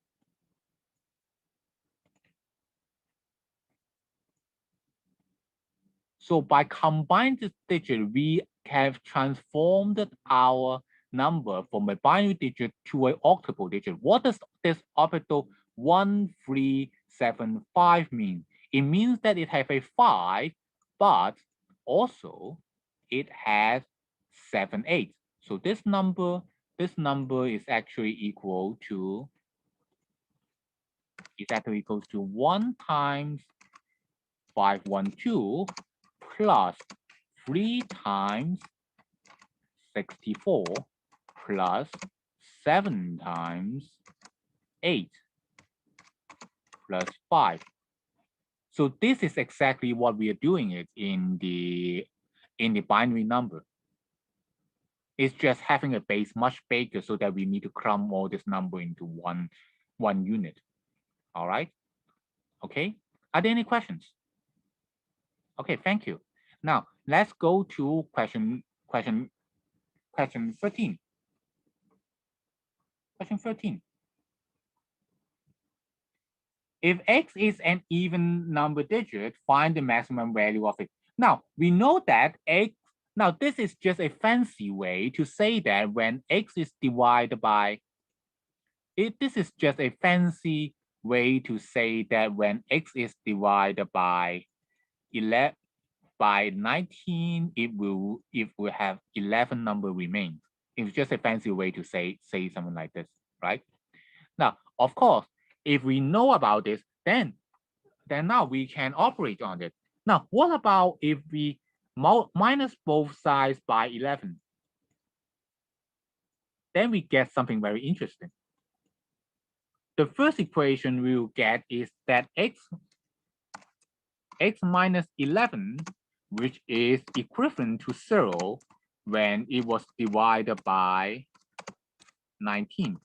Speaker 1: So by combining this digit, we have transformed our number from a binary digit to an octuple digit. What does this orbital 1375 mean? It means that it has a 5, but also it has 7, 8. So this number is actually equal to 1 times 512 plus 3 times 64 plus 7 times 8 plus 5. So this is exactly what we are doing it in the binary number. It's just having a base much bigger so that we need to clump all this number into one unit. All right. Okay. Are there any questions? Okay, thank you. Now let's go to question 13. Question 13. If x is an even number digit, find the maximum value of it. Now, we know that x, now this is just a fancy way to say that when x is divided by, this is just a fancy way to say that when x is divided by 11, by 19, it will have 11 number remain. It's just a fancy way to say something like this, right? Now, of course, if we know about this, then now we can operate on it. Now, what about if we minus both sides by 11? Then we get something very interesting. The first equation we will get is that x minus 11, which is equivalent to 0 when it was divided by 19.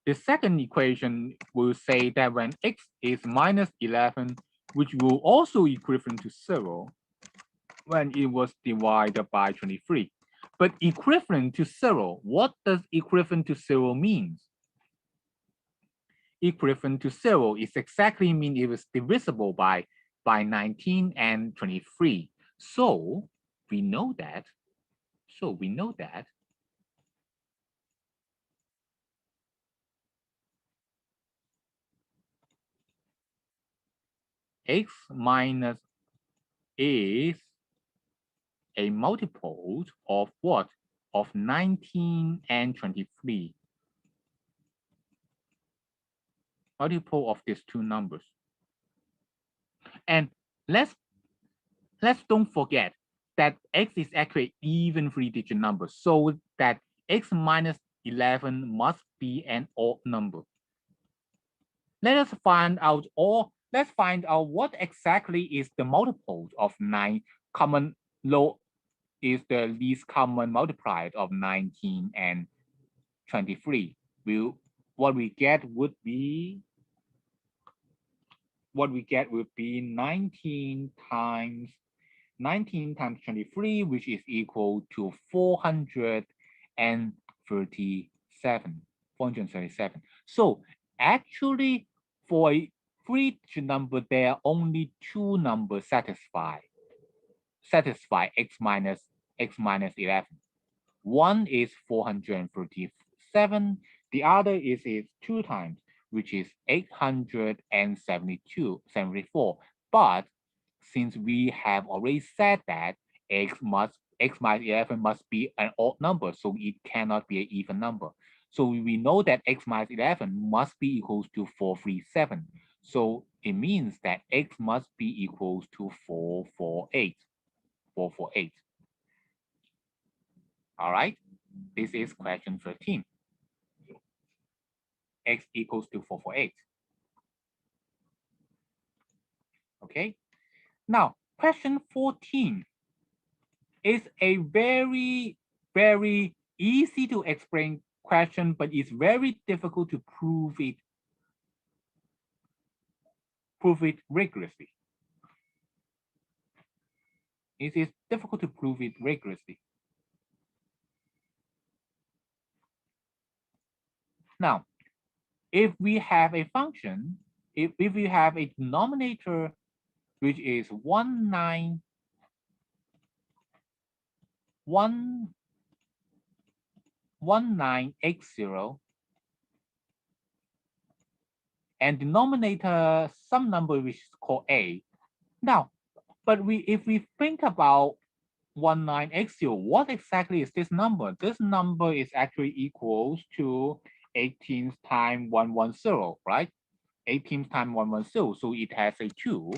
Speaker 1: The second equation will say that when x is minus 11, which will also equivalent to 0 when it was divided by 23. But equivalent to 0, what does equivalent to 0 mean? Equivalent to 0 is exactly mean it was divisible by 19 and 23. So we know that. X minus is a multiple of what? Of 19 and 23. Multiple of these two numbers. And let's don't forget that x is actually even 3-digit number, so that x minus 11 must be an odd number. Let's find out what exactly is the multiple of 9 common low is the least common multiplier of 19 and 23. What we get would be 19 times 23, which is equal to 437. So actually, for a 3-digit number, there are only 2 numbers satisfy x minus 11. One is 437. The other is 2 times, which is 874. But since we have already said that x minus 11 must be an odd number, so it cannot be an even number. So we know that x minus 11 must be equals to 437. So it means that x must be equals to 448. 448. All right, this is question 13. X equals to 448. Okay, now question 14 is a very, very easy to explain question, but it's very difficult to prove it. prove it rigorously. It is difficult to prove it rigorously. Now, if we have a function, if we have a denominator which is 1980 and denominator some number which is called a. Now, but if we think about 1980, what exactly is this number? This number is actually equals to 18 times 110, right? 18 times 110. So it has a 2,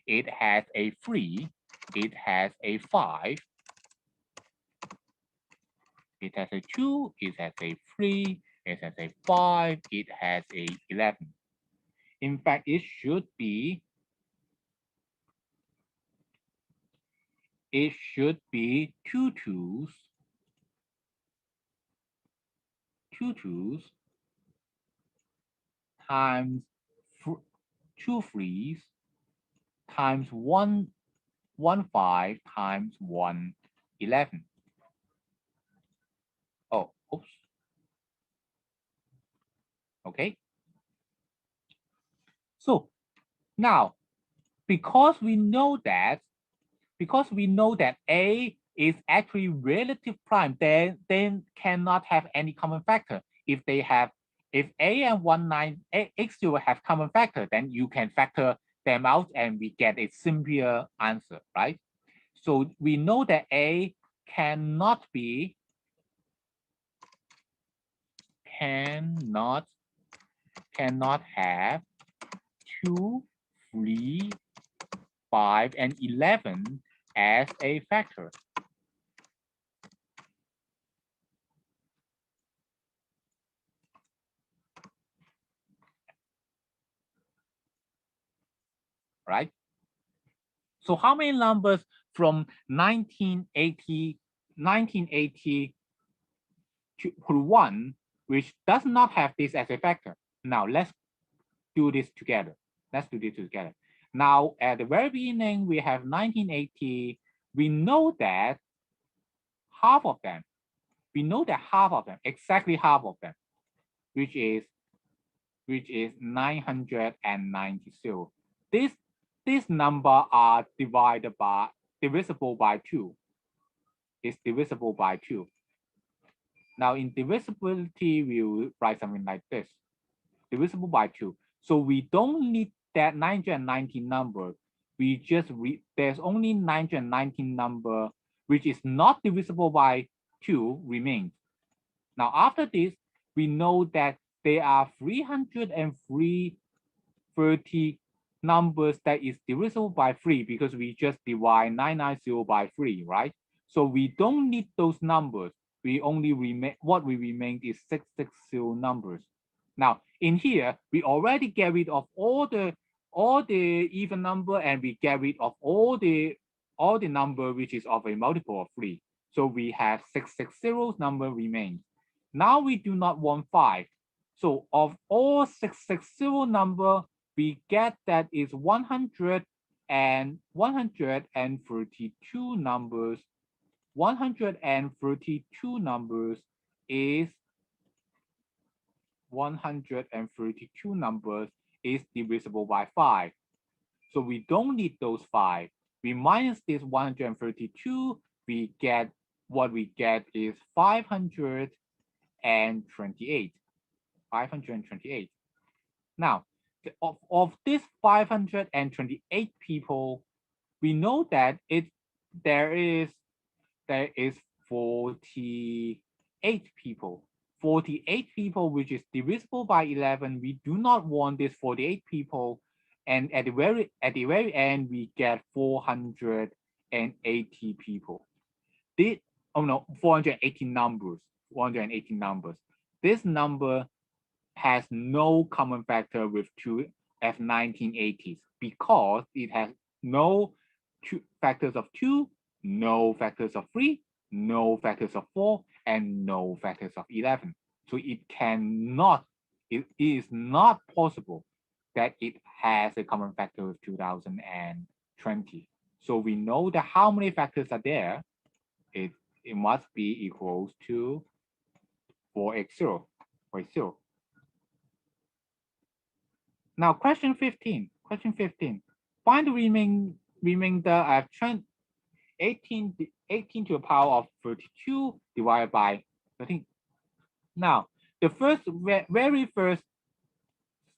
Speaker 1: it has a 3, it has a 5, it has a 2, it has a 3, it has a 5, it has a 11. In fact, it should be 2 twos times 2 threes times 1 5 times 1 11. Oh, oops. Okay. So now, because we know that A is actually relative prime, then cannot have any common factor. If A and 1980 have common factor, then you can factor them out and we get a simpler answer, right? So we know that A cannot have 2, 3, 5, and 11 as a factor. Right? So how many numbers from 1980 to 1, which does not have this as a factor? Now let's do this together. Now at the very beginning, we have 1980. We know that half of them, exactly half of them, which is 992. This number are divisible by 2. It's divisible by 2. Now in divisibility, we will write something like this. Divisible by 2. So we don't need that 919 number. We just there's only 919 number which is not divisible by 2 remains. Now after this, we know that there are 330 numbers that is divisible by 3 because we just divide 990 by 3, right? So we don't need those numbers. We only remain is 660 numbers. Now in here, we already get rid of all the even number and we get rid of all the number which is of a multiple of 3. So we have 660 number remains. Now we do not want 5. So of all 660 number, we get that is 132 numbers. 132 numbers is 132 numbers is divisible by 5. So we don't need those 5. We minus this 132, we get what we get is 528. 528. Now, of this 528 people, we know that there is 48 people. 48 people, which is divisible by 11. We do not want this 48 people. And at the very end, we get 480 people. 480 numbers. 480 numbers. This number has no common factor with 2 F1980s because it has no factors of 2, no factors of 3, no factors of 4, and no factors of 11. So it is not possible that it has a common factor of 2020. So we know that how many factors are there? It must be equals to 4x0, 0. Now question 15. Find the remainder of 18 to the power of 32 divided by 13. Now, the very first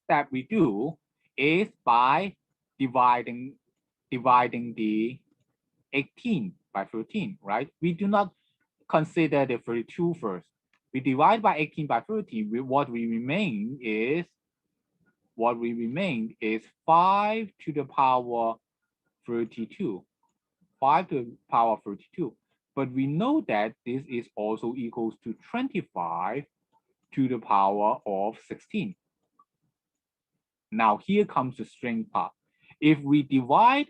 Speaker 1: step we do is by dividing the 18 by 13, right? We do not consider the 32 first. We divide by 18 by 13. What we remain is 5 to the power 32. 5 to the power 32. But we know that this is also equals to 25 to the power of 16. Now here comes the strange part. If we divide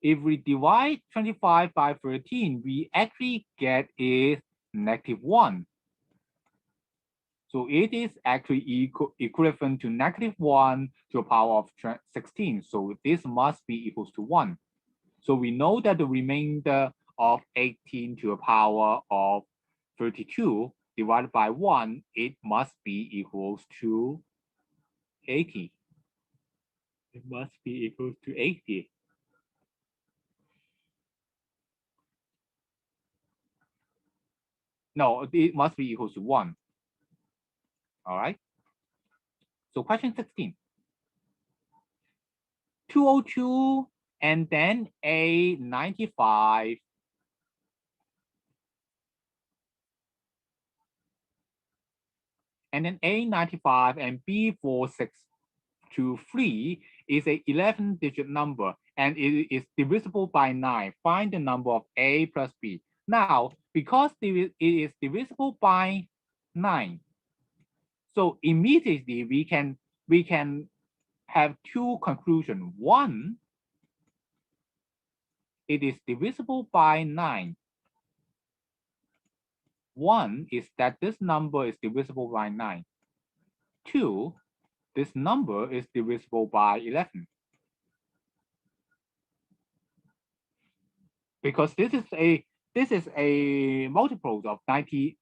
Speaker 1: 25 by 13, we actually get is -1. So it is actually equivalent to -1 to the power of 16. So this must be equals to 1. So we know that the remainder of 18 to the power of 32 divided by 1, it must be equals to 80. It must be equals to 80. No, it must be equals to 1. All right. So question 16. 202 and then A95 and then A95 and B4623 is a 11-digit number and it is divisible by 9. Find the number of A plus B. Now, because it is divisible by 9, so immediately we can have two conclusions. One, it is divisible by 9. One is that this number is divisible by 9. Two, this number is divisible by 11. Because this is a multiple of 99,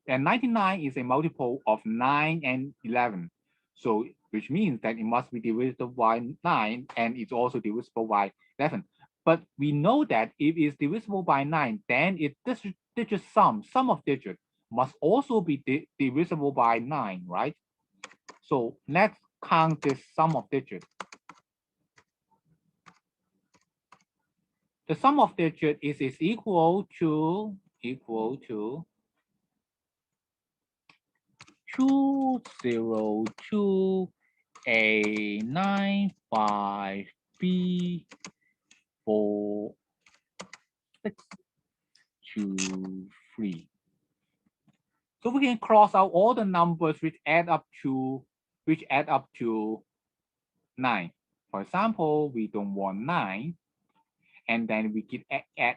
Speaker 1: and 99 is a multiple of 9 and 11. So which means that it must be divisible by 9 and it's also divisible by 11. But we know that if it's divisible by 9, then this digit sum of digits must also be divisible by 9, right? So let's count this sum of digits. The sum of digits is equal to 202 A95 B4623. So we can cross out all the numbers which add up to 9. For example, we don't want 9. And then we can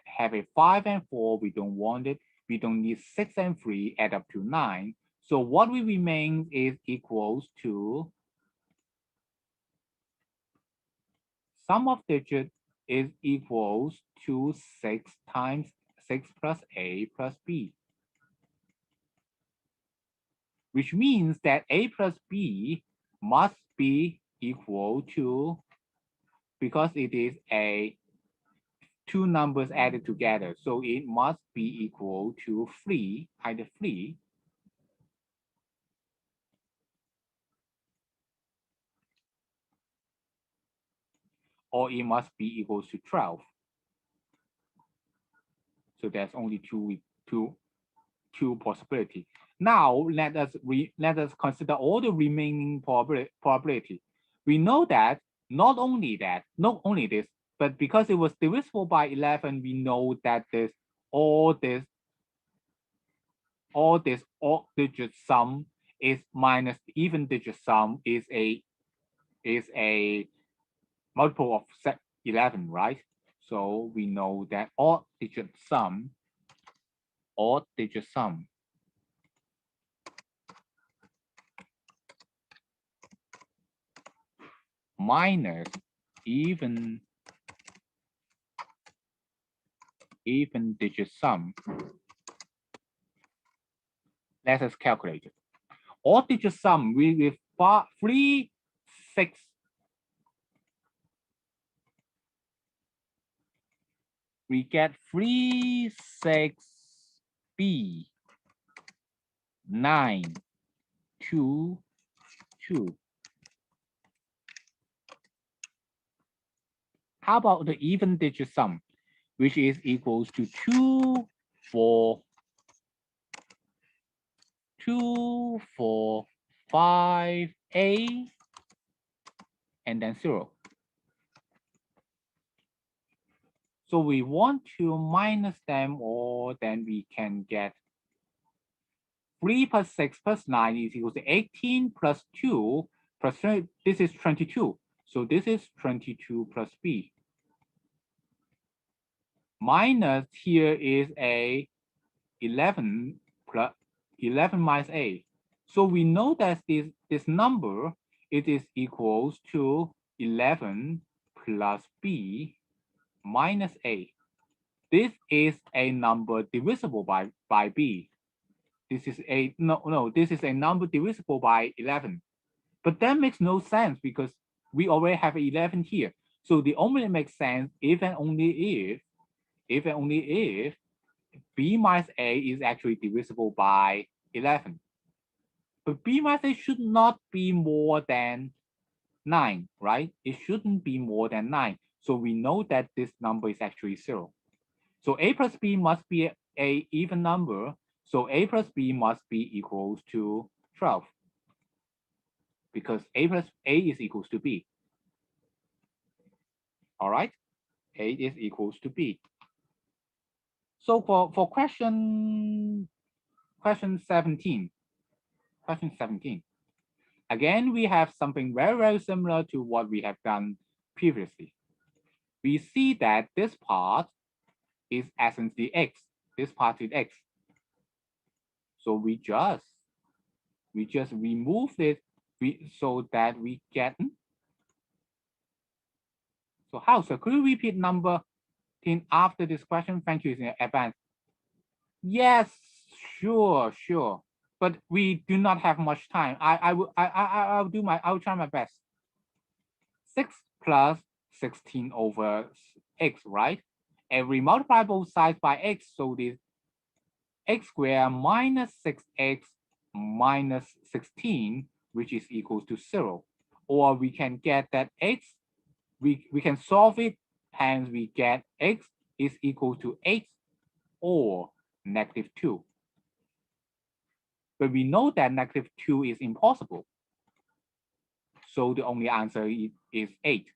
Speaker 1: have a 5 and 4. We don't want it. We don't need 6 and 3 add up to 9. So what will remain is equals to sum of digits is equals to 6 times 6 plus A plus B, which means that A plus B must be equal to, because it is a two numbers added together, so it must be equal to 3, either 3 or it must be equal to 12. So there's only two possibilities. Now let us consider all the remaining probability. We know that not only this, but because it was divisible by 11, we know that all digit sum is minus even digit sum is a multiple of 11, right? So we know that all digit sum minus even digit sum. Let us calculate it. Odd digit sum with 3, 6. We get 3, 6, B, 9, 2, 2. How about the even digit sum, which is equals to 2, 4, 2, 4, 5, A, and then 0. So we want to minus them all, then we can get 3 plus 6 plus 9 is equal to 18 plus 2 plus 3. This is 22. So this is 22 plus B. Minus here is a 11 plus 11 minus A. So we know that this number, it is equals to 11 plus B minus A. This is a number divisible by B. This is a, this is a number divisible by 11. But that makes no sense because we already have 11 here. So the only makes sense if and only if B minus A is actually divisible by 11. But B minus A should not be more than 9, right? It shouldn't be more than 9. So we know that this number is actually 0. So A plus B must be a even number. So A plus B must be equals to 12. Because A plus A is equals to B. All right? A is equals to B. So for question 17. Question 17. Again, we have something very, very similar to what we have done previously. We see that this part is essentially X. This part is X. So we just remove it so that we get. So how? So could you repeat number 10 after this question? Thank you in advance. Yes, sure. But we do not have much time. I'll try my best. 6 plus 16 over x, right? And we multiply both sides by x, so this x squared minus 6x minus 16, which is equal to 0. Or we can get that x, we can solve it, hence we get x is equal to 8 or -2. But we know that -2 is impossible. So the only answer is 8.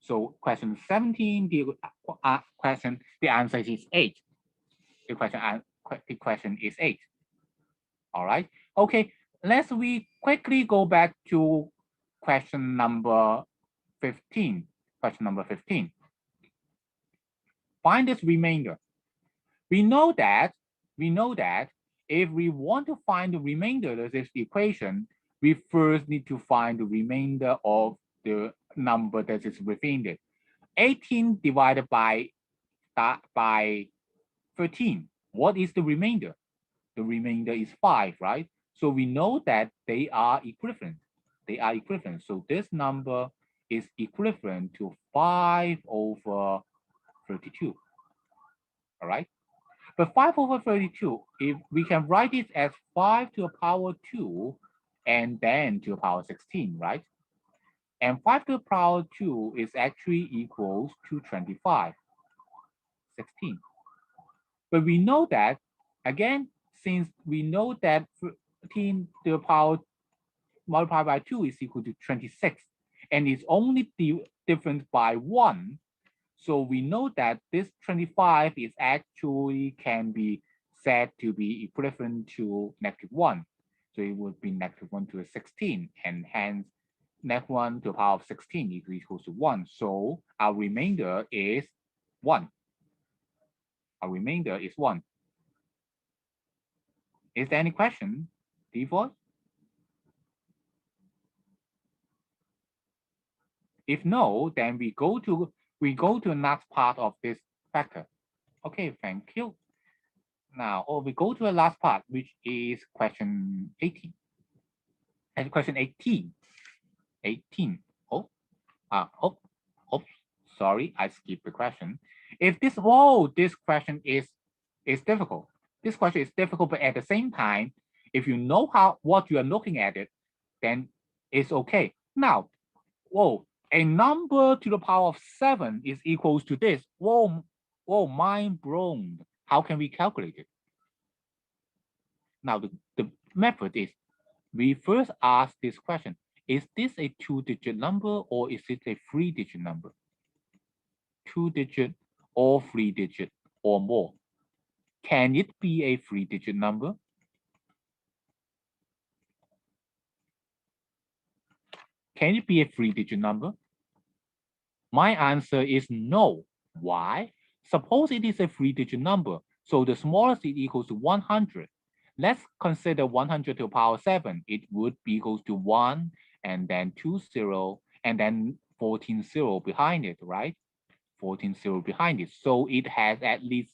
Speaker 1: So question 17, the answer is 8. The question is 8. All right. Okay. Let's we quickly go back to question number 15. Question number 15. Find this remainder. We know that if we want to find the remainder of this equation, we first need to find the remainder of the number that is within it. 18 divided by 13. What is the remainder? The remainder is 5, right? So we know that they are equivalent. So this number is equivalent to 5 over 32. All right. But 5 over 32, if we can write it as 5 to the power 2 and then to the power 16, right? And 5 to the power 2 is actually equals to 25, 16. But we know that, again, since we know that 13 to the power multiplied by 2 is equal to 26, and it's only different by 1, so we know that this 25 is actually can be said to be equivalent to -1. So it would be -1 to the 16, and hence -1 to the power of 16 is equals to 1. So our remainder is 1. Our remainder is 1. Is there any question, Default? If no, then we go to the next part of this factor. Okay, thank you. Now, we go to the last part, which is question 18. And question 18. 18. Oh, oops, sorry, I skipped the question. If this, this question is difficult. This question is difficult, but at the same time, if you know what you are looking at it, then it's okay. Now, a number to the power of 7 is equals to this. Mind blown. How can we calculate it? Now, the method is, we first ask this question. Is this a 2-digit number or is it a 3-digit number? 2-digit or 3-digit or more? Can it be a 3-digit number? Can it be a 3-digit number? My answer is no. Why? Suppose it is a 3-digit number, so the smallest is equals to 100. Let's consider 100 to the power 7. It would be equals to 1 and then 2 0 and then 14 0 behind it, right? 14 0 behind it. So it has at least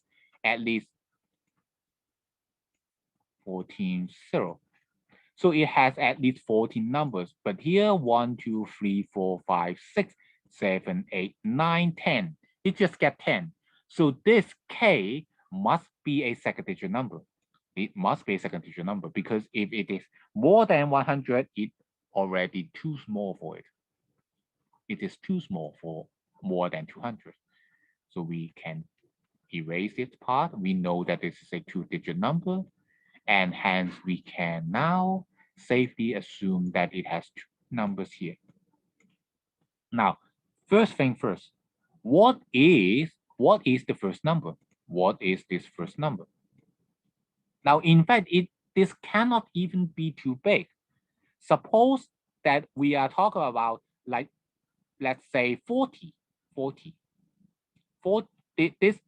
Speaker 1: 14 0. So it has at least 14 numbers, but here 1, 2, 3, 4, 5, 6, 7, 8, 9, 10. It just get 10. So this K must be a second-digit number. It must be a second-digit number because if it is more than 100, it's already too small for it. It is too small for more than 200. So we can erase this part. We know that this is a 2-digit number, and hence we can now safely assume that it has 2 numbers here. Now, first thing first, what is the first number? What is this first number? Now, in fact, this cannot even be too big. Suppose that we are talking about, like, let's say 40. This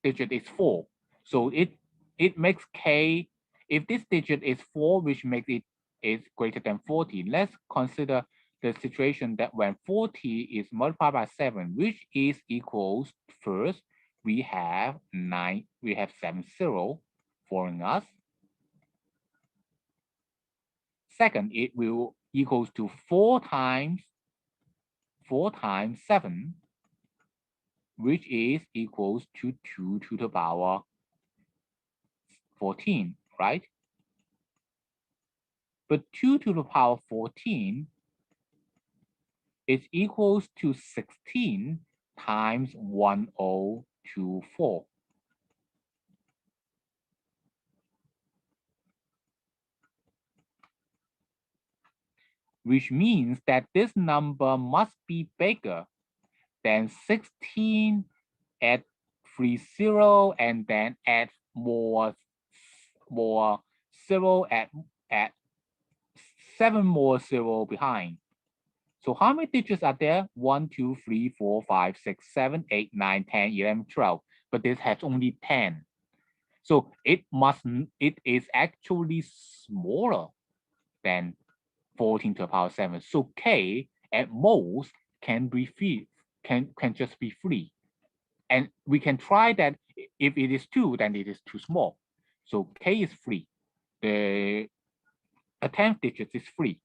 Speaker 1: digit is 4. So it makes K, if this digit is 4, which makes it is greater than 40. Let's consider the situation that when 40 is multiplied by 7, which is equals, first, we have 7 0 following us. Second, it will equals to 4 times 7, which is equals to 2 to the power 14, right? But 2 to the power 14 is equals to 16 times 1024. Which means that this number must be bigger than 16 at 30 and then add more 0 at 7 more 0 behind. So how many digits are there? 1, 2, 3, 4, 5, 6, 7, 8, 9, 10, 11, 12. But this has only 10. So it is actually smaller than 14 to the power 7. So K at most can be free, can just be 3. And we can try that. If it is 2, then it is too small. So K is 3. The 10th digit is 3.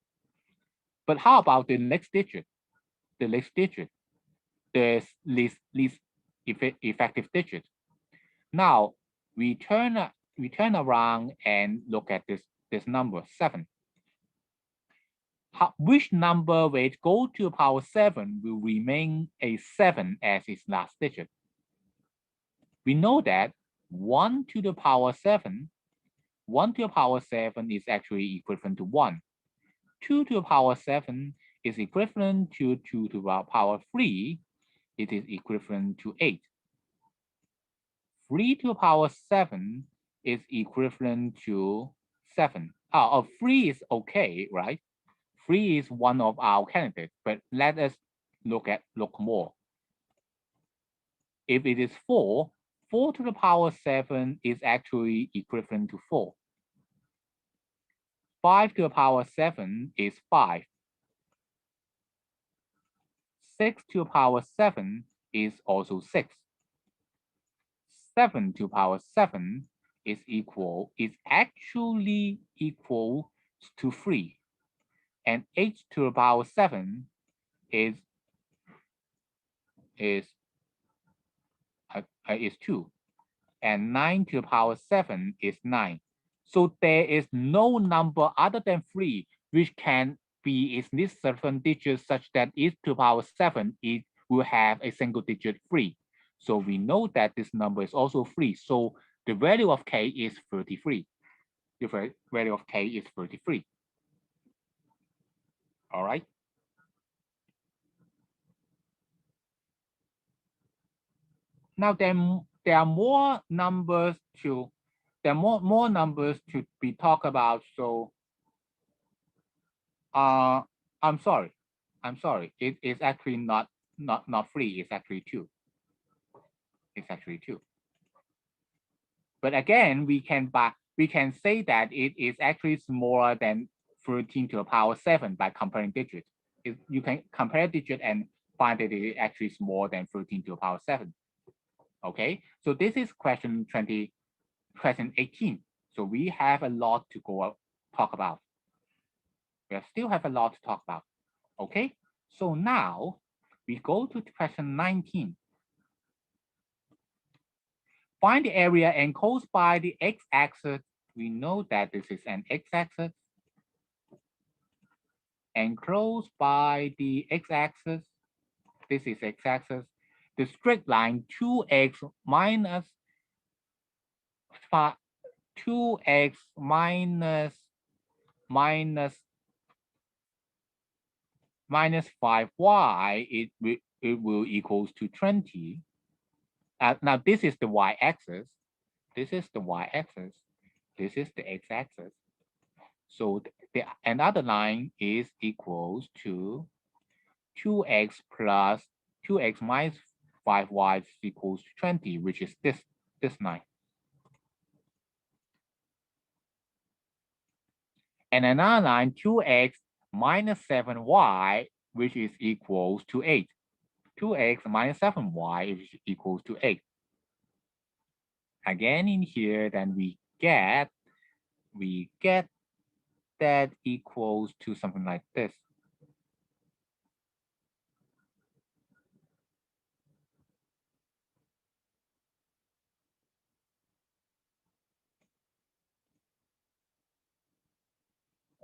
Speaker 1: But how about the next digit? The least effective digit. Now we turn around and look at this number 7. Which number when it go to the power 7 will remain a 7 as its last digit? We know that 1 to the power 7 is actually equivalent to 1. 2 to the power 7 is equivalent to 2 to the power 3. It is equivalent to 8. 3 to the power 7 is equivalent to 7. 3 is okay, right? 3 is one of our candidates, but let us look more. If it is 4, 4 to the power 7 is actually equivalent to 4. 5 to the power 7 is 5. 6 to the power 7 is also 6. 7 to the power 7 is actually equal to 3. And 8 to the power 7 is 2. And 9 to the power 7 is 9. So there is no number other than 3 which can be its least certain digit such that e to the power 7 it will have a single digit 3. So we know that this number is also 3. So the value of k is 33. The value of k is 33. All right. Now there are more numbers to be talked about. So I'm sorry. It is actually not 3. It's actually 2. It's actually 2. But again, we can say that it is actually smaller than 13 to the power 7 by comparing digits. You can compare digit and find that it is actually smaller than 13 to the power 7. Okay, so this is question 18. So we have a lot to talk about. We still have a lot to talk about. Okay, so now we go to question 19. Find the area enclosed by the x-axis. We know that this is an x-axis. Enclosed by the x-axis. This is x-axis. The straight line 2x minus 2x minus 5y, it will equals to 20. Now this is the y-axis. This is the y-axis. This is the x-axis. So another line is equals to 2x plus 2x minus 5y is equals to 20, which is this line. And another line, 2x minus 7y, which is equals to 8. 2x minus 7y is equals to 8. Again in here, then we get that equals to something like this.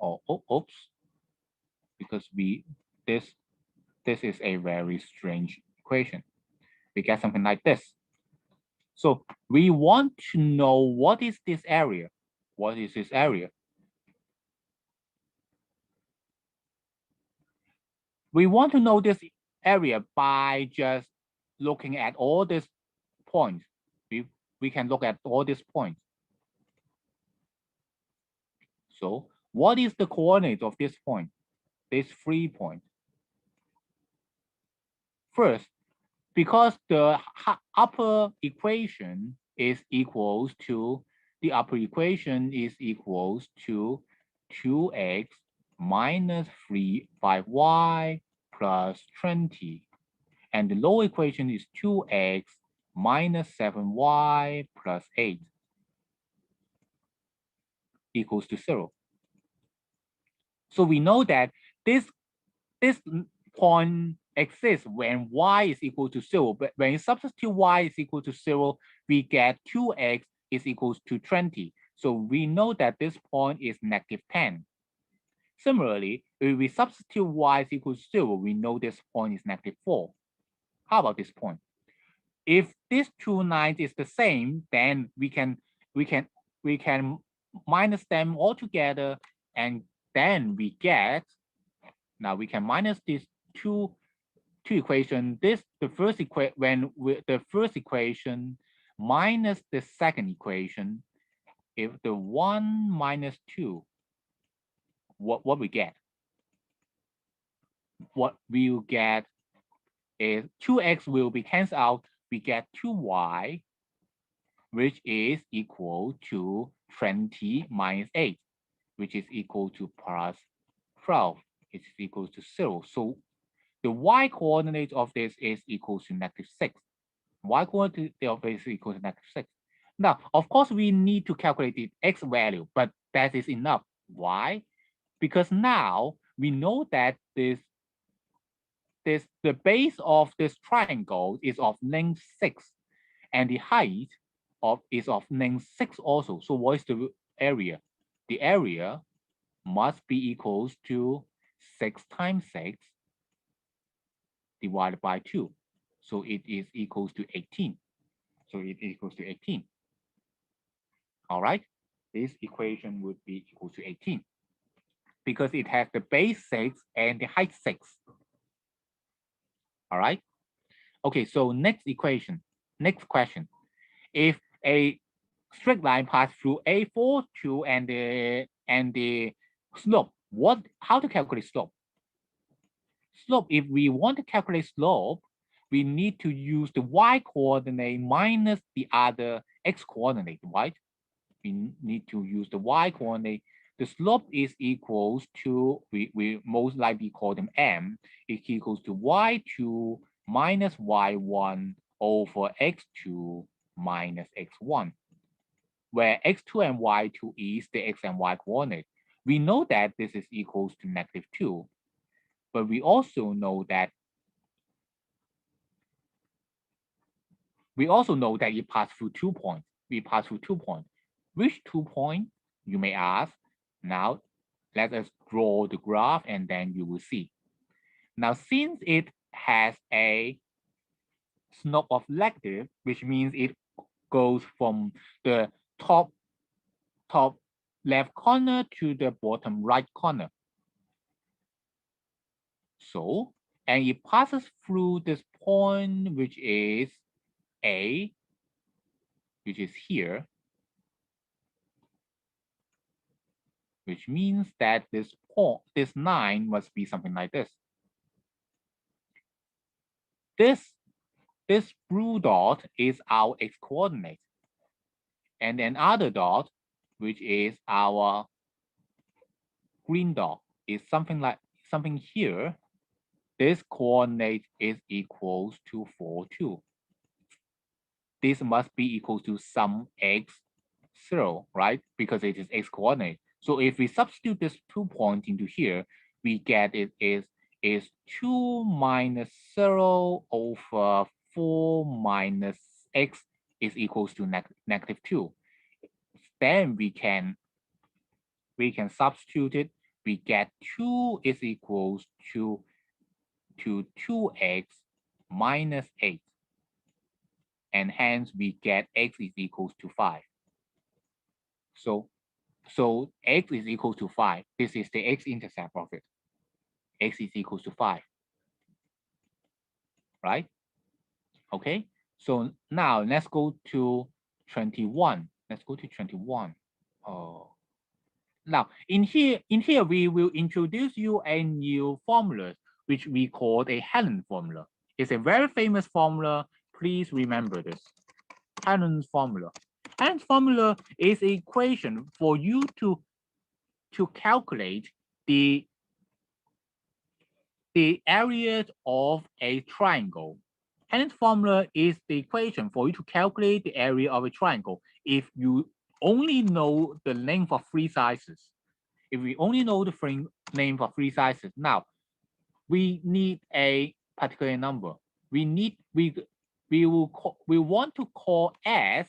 Speaker 1: Oh, oops, because this is a very strange equation. We get something like this. So we want to know what is this area? What is this area? We want to know this area by just looking at all these points. We can look at all these points. So what is the coordinate of this point? This 3 points. First, because the upper equation is equals to, the upper equation is equals to 2x minus 5y plus 20. And the lower equation is 2x minus 7y plus 8 equals to 0. So we know that this point exists when y is equal to 0. But when you substitute y is equal to 0, we get 2x is equals to 20. So we know that this point is negative 10. Similarly, if we substitute y is equal to 0, we know this point is negative 4. How about this point? If these two lines is the same, then we can minus them all together, and then we get, now we can minus these two equations. The first equation minus the second equation, if the 1 minus 2, what we get? What we will get is 2x will be cancelled out. We get 2y, which is equal to 20 minus 8, which is equal to plus 12. It's equal to 0. So the y coordinate of this is equals to -6. Y coordinate of this is equal to -6. Now, of course, we need to calculate the x value, but that is enough. Why? Because now we know that the base of this triangle is of length 6, and the height is of length 6 also. So what is the area? The area must be equals to 6 times 6 divided by 2. So it is equals to 18. So it equals to 18. All right. This equation would be equal to 18 because it has the base 6 and the height 6. All right. Okay, so next question. If a straight line passes through A4, 2, and the slope, how to calculate slope? Slope, if we want to calculate slope, we need to use the y coordinate minus the other x coordinate, right? We need to use the y coordinate. The slope is equals to, we most likely call them m, is equals to y2 minus y1 over x2 minus x1, where x2 and y2 is the x and y coordinate. We know that this is equals to -2, but we also know that it passed through 2 points. We pass through 2 points. Which 2 points, you may ask? Now, let us draw the graph and then you will see. Now, since it has a slope of negative, which means it goes from the top left corner to the bottom right corner. So, and it passes through this point, which is A, which is here, which means that this line must be something like this. This blue dot is our x coordinate, and another dot, which is our green dot, is something here. This coordinate is equals to 4, 2. This must be equal to some x0, right? Because it is x coordinate. So if we substitute this 2 points into here, we get it is 2 minus 0 over 4 minus x is equals to -2. Then we can substitute it. We get 2 is equals to 2x minus 8. And hence we get x is equals to 5. So x is equal to 5. This is the x-intercept of it. X is equals to 5. Right? Okay. So now let's go to 21. Let's go to 21. Oh. Now in here we will introduce you a new formula which we call a Helen formula. It's a very famous formula. Please remember this. Helen's formula. Helen's formula is an equation for you to calculate the area of a triangle. Helen's formula is the equation for you to calculate the area of a triangle if you only know the length of 3 sizes. If we only know the length of 3 sizes, now we need a particular number. We want to call S.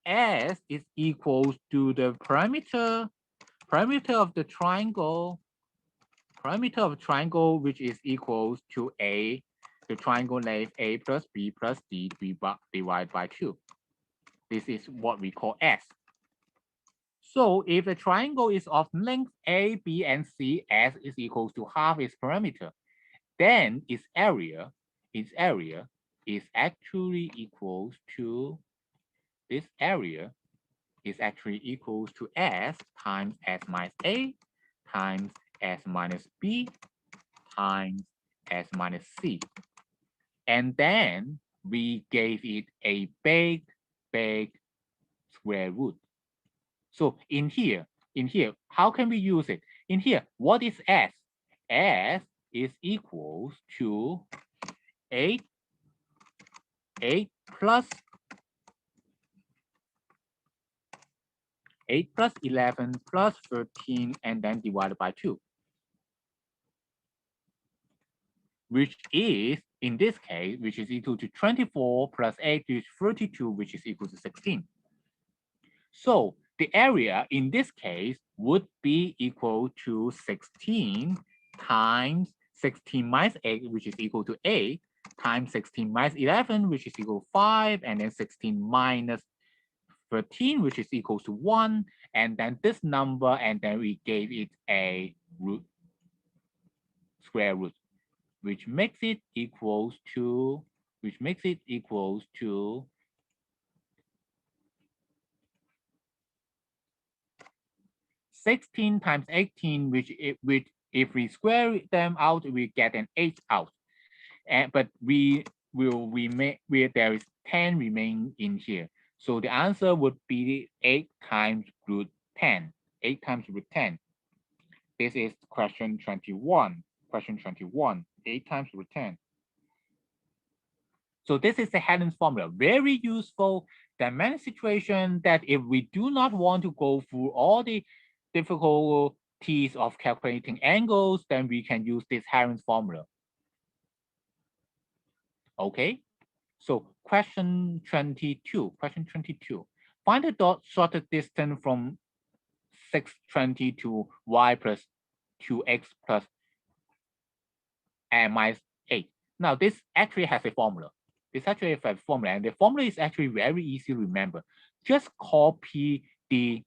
Speaker 1: S is equals to the parameter of the triangle, which is equals to A, the triangle length A plus B plus D divided by 2. This is what we call S. So if a triangle is of length A, B, and C, S is equals to half its perimeter, then its area is actually equals to, this area is actually equals to S times S minus A times S minus B times S minus C. And then we gave it a big square root. So in here, how can we use it? In here, what is S? S is equals to 8 plus 11 plus 13 and then divided by 2, which is, in this case, which is equal to 24 plus 8 is 32, which is equal to 16. So the area in this case would be equal to 16 times 16 minus 8, which is equal to 8, times 16 minus 11, which is equal to 5, and then 16 minus 13, which is equal to 1, and then this number, and then we gave it a square root, which makes it equals to 16 times 18, which if we square them out, we get an 8 out. But there is 10 remain in here. So the answer would be 8 times root 10. 8 times root 10. This is question 21. Question 21. 8 times root 10. So this is the Helen's formula. Very useful. There are many situations that if we do not want to go through all the difficulties of calculating angles, then we can use this Helen's formula. Okay. So question 22. Question 22. Find the shortest distance from 620 to y plus 2x plus and minus 8. Now this actually has a formula. This actually has a formula, and the formula is actually very easy to remember. Just copy the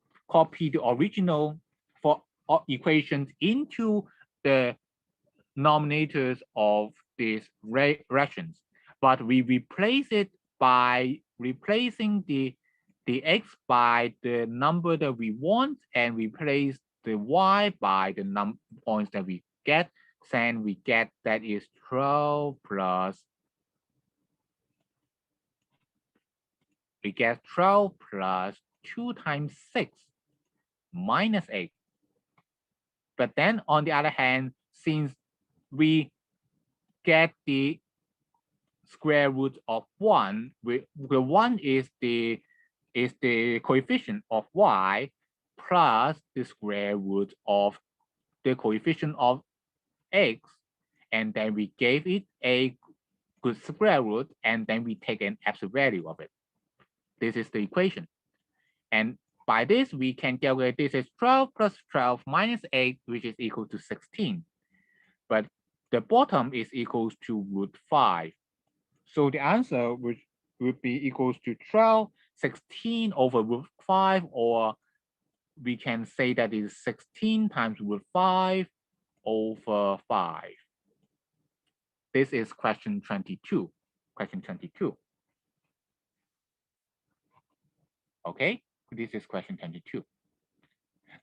Speaker 1: original for equations into the denominators of these fractions, but we replace it by replacing the x by the number that we want, and replace the y by the points that we get. Then we get that is 12 plus, we get 12 plus 2 times 6 minus 8. But then on the other hand, since we get the square root of 1, the 1 is the coefficient of y plus the square root of the coefficient of x, and then we gave it a good square root, and then we take an absolute value of it. This is the equation. And by this, we can calculate this is 12 plus 12 minus 8, which is equal to 16. But the bottom is equals to root 5. So the answer would be equals to 12, 16 over root 5, or we can say that is 16 times root 5 over 5. This is question 22. Question 22. Okay, this is question 22.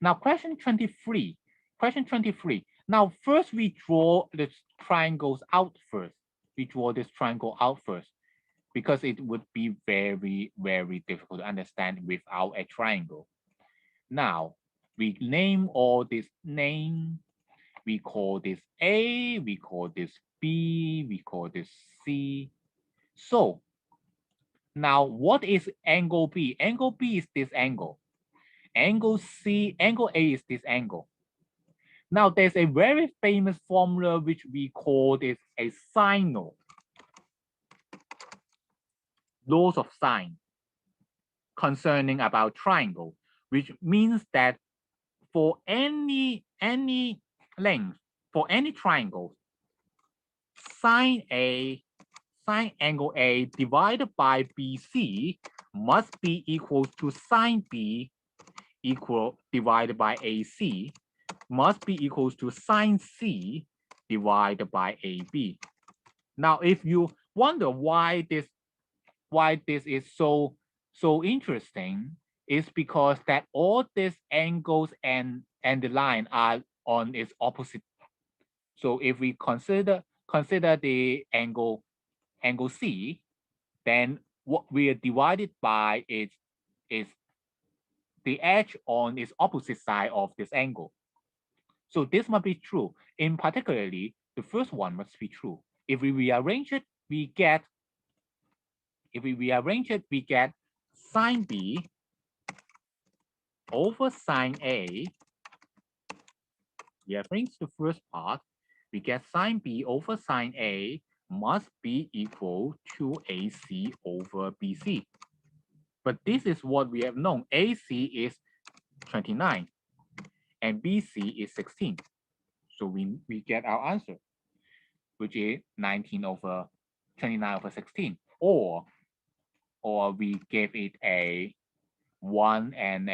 Speaker 1: Now question 23. Question 23. Now first we draw the triangles out first. We draw this triangle out first, because it would be very, very difficult to understand without a triangle. Now, we name all this name. We call this A, we call this B, we call this C. So now what is angle B? Angle B is this angle. Angle C, angle A is this angle. Now there's a very famous formula which we call this a Sino. Laws of sine concerning about triangle, which means that for any length, for any triangle, sine angle A divided by BC must be equal to sine B divided by AC must be equal to sine C divided by AB. Now, if you wonder why this is so interesting, is because that all these angles and the line are on its opposite. So if we consider the angle C, then what we are divided by is the edge on its opposite side of this angle. So this must be true. In particularly, the first one must be true. If we rearrange it, we get sine B over sine A. Rearrange the first part, we get sine B over sine A must be equal to AC over BC. But this is what we have known. AC is 29 and BC is 16. So we get our answer, which is 19 over 29 over 16. Or we gave it a 1 and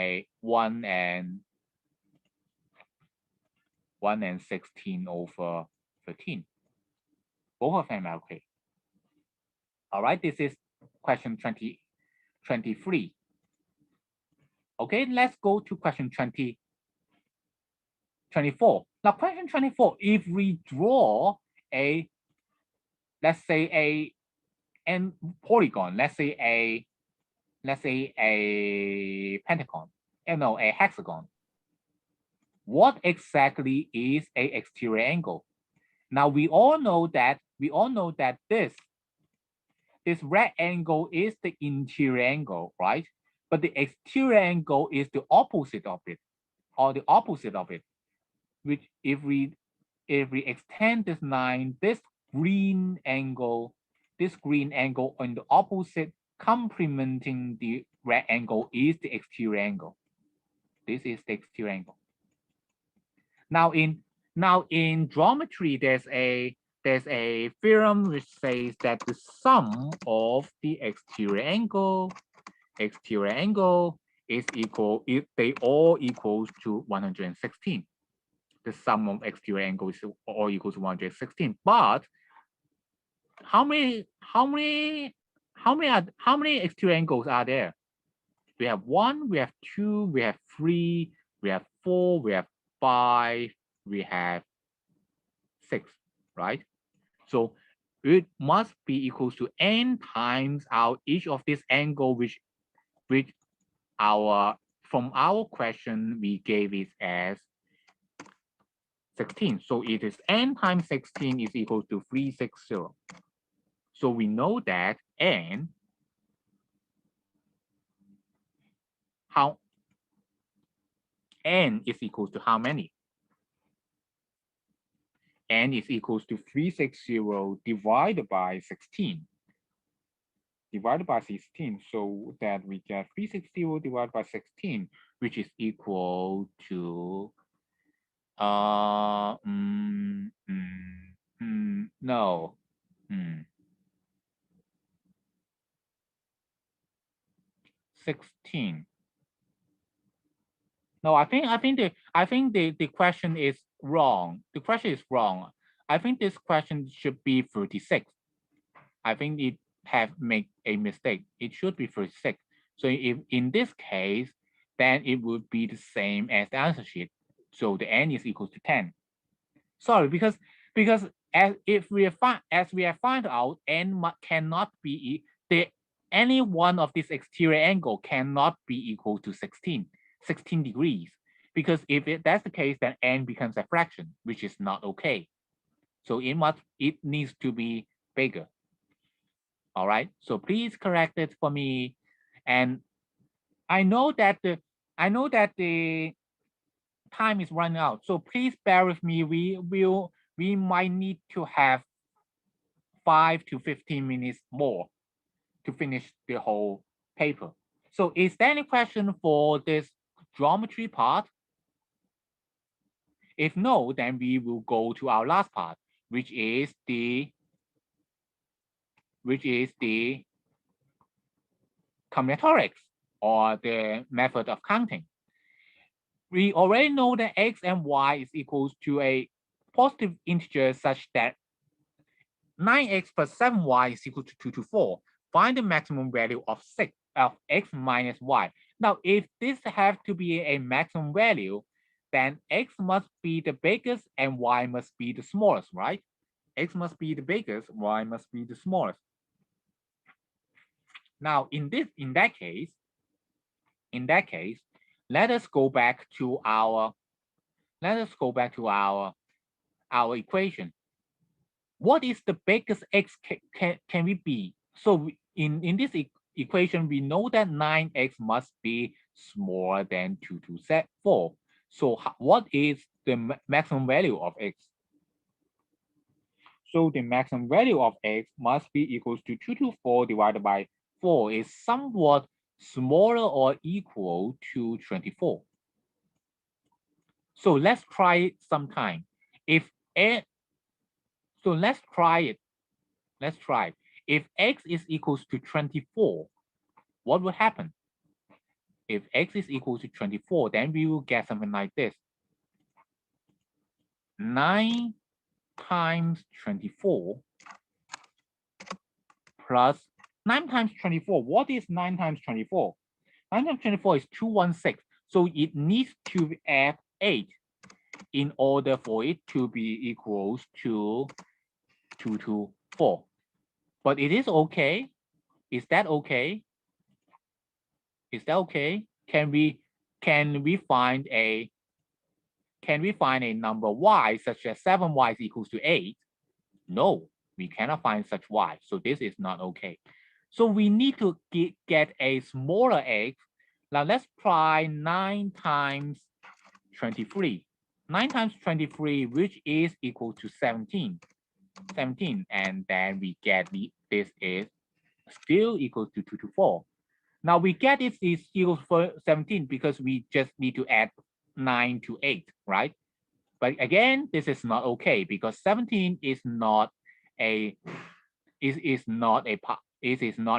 Speaker 1: 16 over 13. Both of them are okay. All right, this is question 23. Okay, let's go to question 24. Now, question 24, if we draw a, let's say a polygon, let's say a pentagon, no, a hexagon. What exactly is a exterior angle? Now we all know that this red angle is the interior angle, right? But the exterior angle is the opposite of it, which if we extend this line, this green angle on the opposite complementing the red angle is the exterior angle. This is the exterior angle. Now in geometry, there's a theorem which says that the sum of the exterior angle is equal if they all equals to 116. The sum of exterior angles is all equals to 116. But how many exterior angles are there? We have 1, we have 2, we have 3, we have 4, we have 5, we have 6, right? So it must be equals to n times each of this angle, which from our question we gave it as 16. So it is n times 16 is equal to 360. So we know that n is equal to how many? N is equals to 360 divided by 16. So that we get 360 divided by 16, which is equal to no. 16. No, I think the question is wrong. The question is wrong. I think this question should be 36. I think it have made a mistake. It should be 36. So if in this case, then it would be the same as the answer sheet. So the n is equal to 10. Sorry, because as we have found out, n cannot be any one of this exterior angle cannot be equal to 16 degrees, because if that's the case, then n becomes a fraction, which is not okay. So it needs to be bigger. All right, so please correct it for me. And I know that the time is running out, so please bear with me. We might need to have 5 to 15 minutes more to finish the whole paper. So is there any question for this geometry part? If no, then we will go to our last part, which is the combinatorics, or the method of counting. We already know that x and y is equals to a positive integer such that 9x plus 7y is equal to 224. Find the maximum value of x minus y. Now, if this has to be a maximum value, then x must be the biggest and y must be the smallest, right? X must be the biggest, y must be the smallest. Now, in that case, let us go back to our equation. what is the biggest x can we be? So in this equation, we know that 9x must be smaller than 4. So what is the maximum value of x? So the maximum value of x must be equals to 224 divided by 4 is somewhat smaller or equal to 24. So let's try it sometime. If a, so let's try it. Let's try. If x is equals to 24, what will happen? If x is equal to 24, then we will get something like this. 9 times 24 plus 9 times 24. What is 9 times 24? 9 times 24 is 216. So it needs to add 8 in order for it to be equals to 224. But it is okay. Is that okay? Is that okay? Can we find a number y such as 7y is equals to 8? No, we cannot find such y. So this is not okay. So we need to get a smaller x. Now let's try 9 times 23. 9 times 23, which is equal to 17. 17, and then we get this is still equal to 224. Now we get this is equal to 17 because we just need to add 9 to 8, right? But again, this is not okay because 17 is not a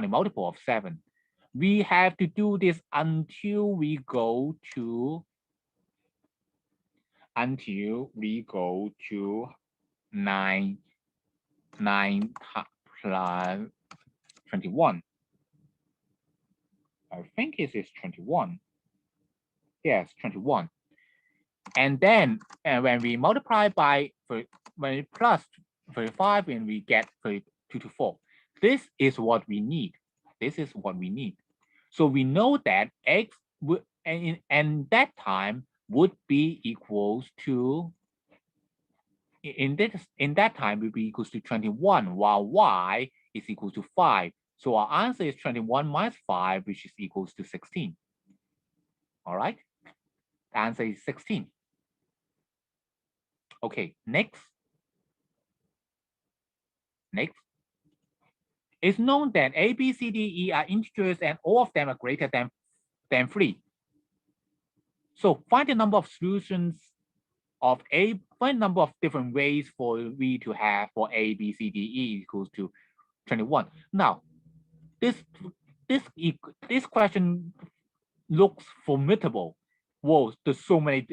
Speaker 1: multiple of 7. We have to do this until we go to 9 plus 21. I think it is 21. Yes, 21. And then when we multiply by when we plus 35, and we get 32 to 4. This is what we need. This is what we need. So we know that x would and that time would be equals to in that time will be equals to 21, while y is equal to 5. So our answer is 21 minus 5, which is equals to 16. All right. The answer is 16. Okay, next. Next. It's known that A, B, C, D, E are integers and all of them are greater than 3. So find the number of solutions of A, find number of different ways for we to have for A, B, C, D, E equals to 21. Now, this question looks formidable. Whoa, there's so many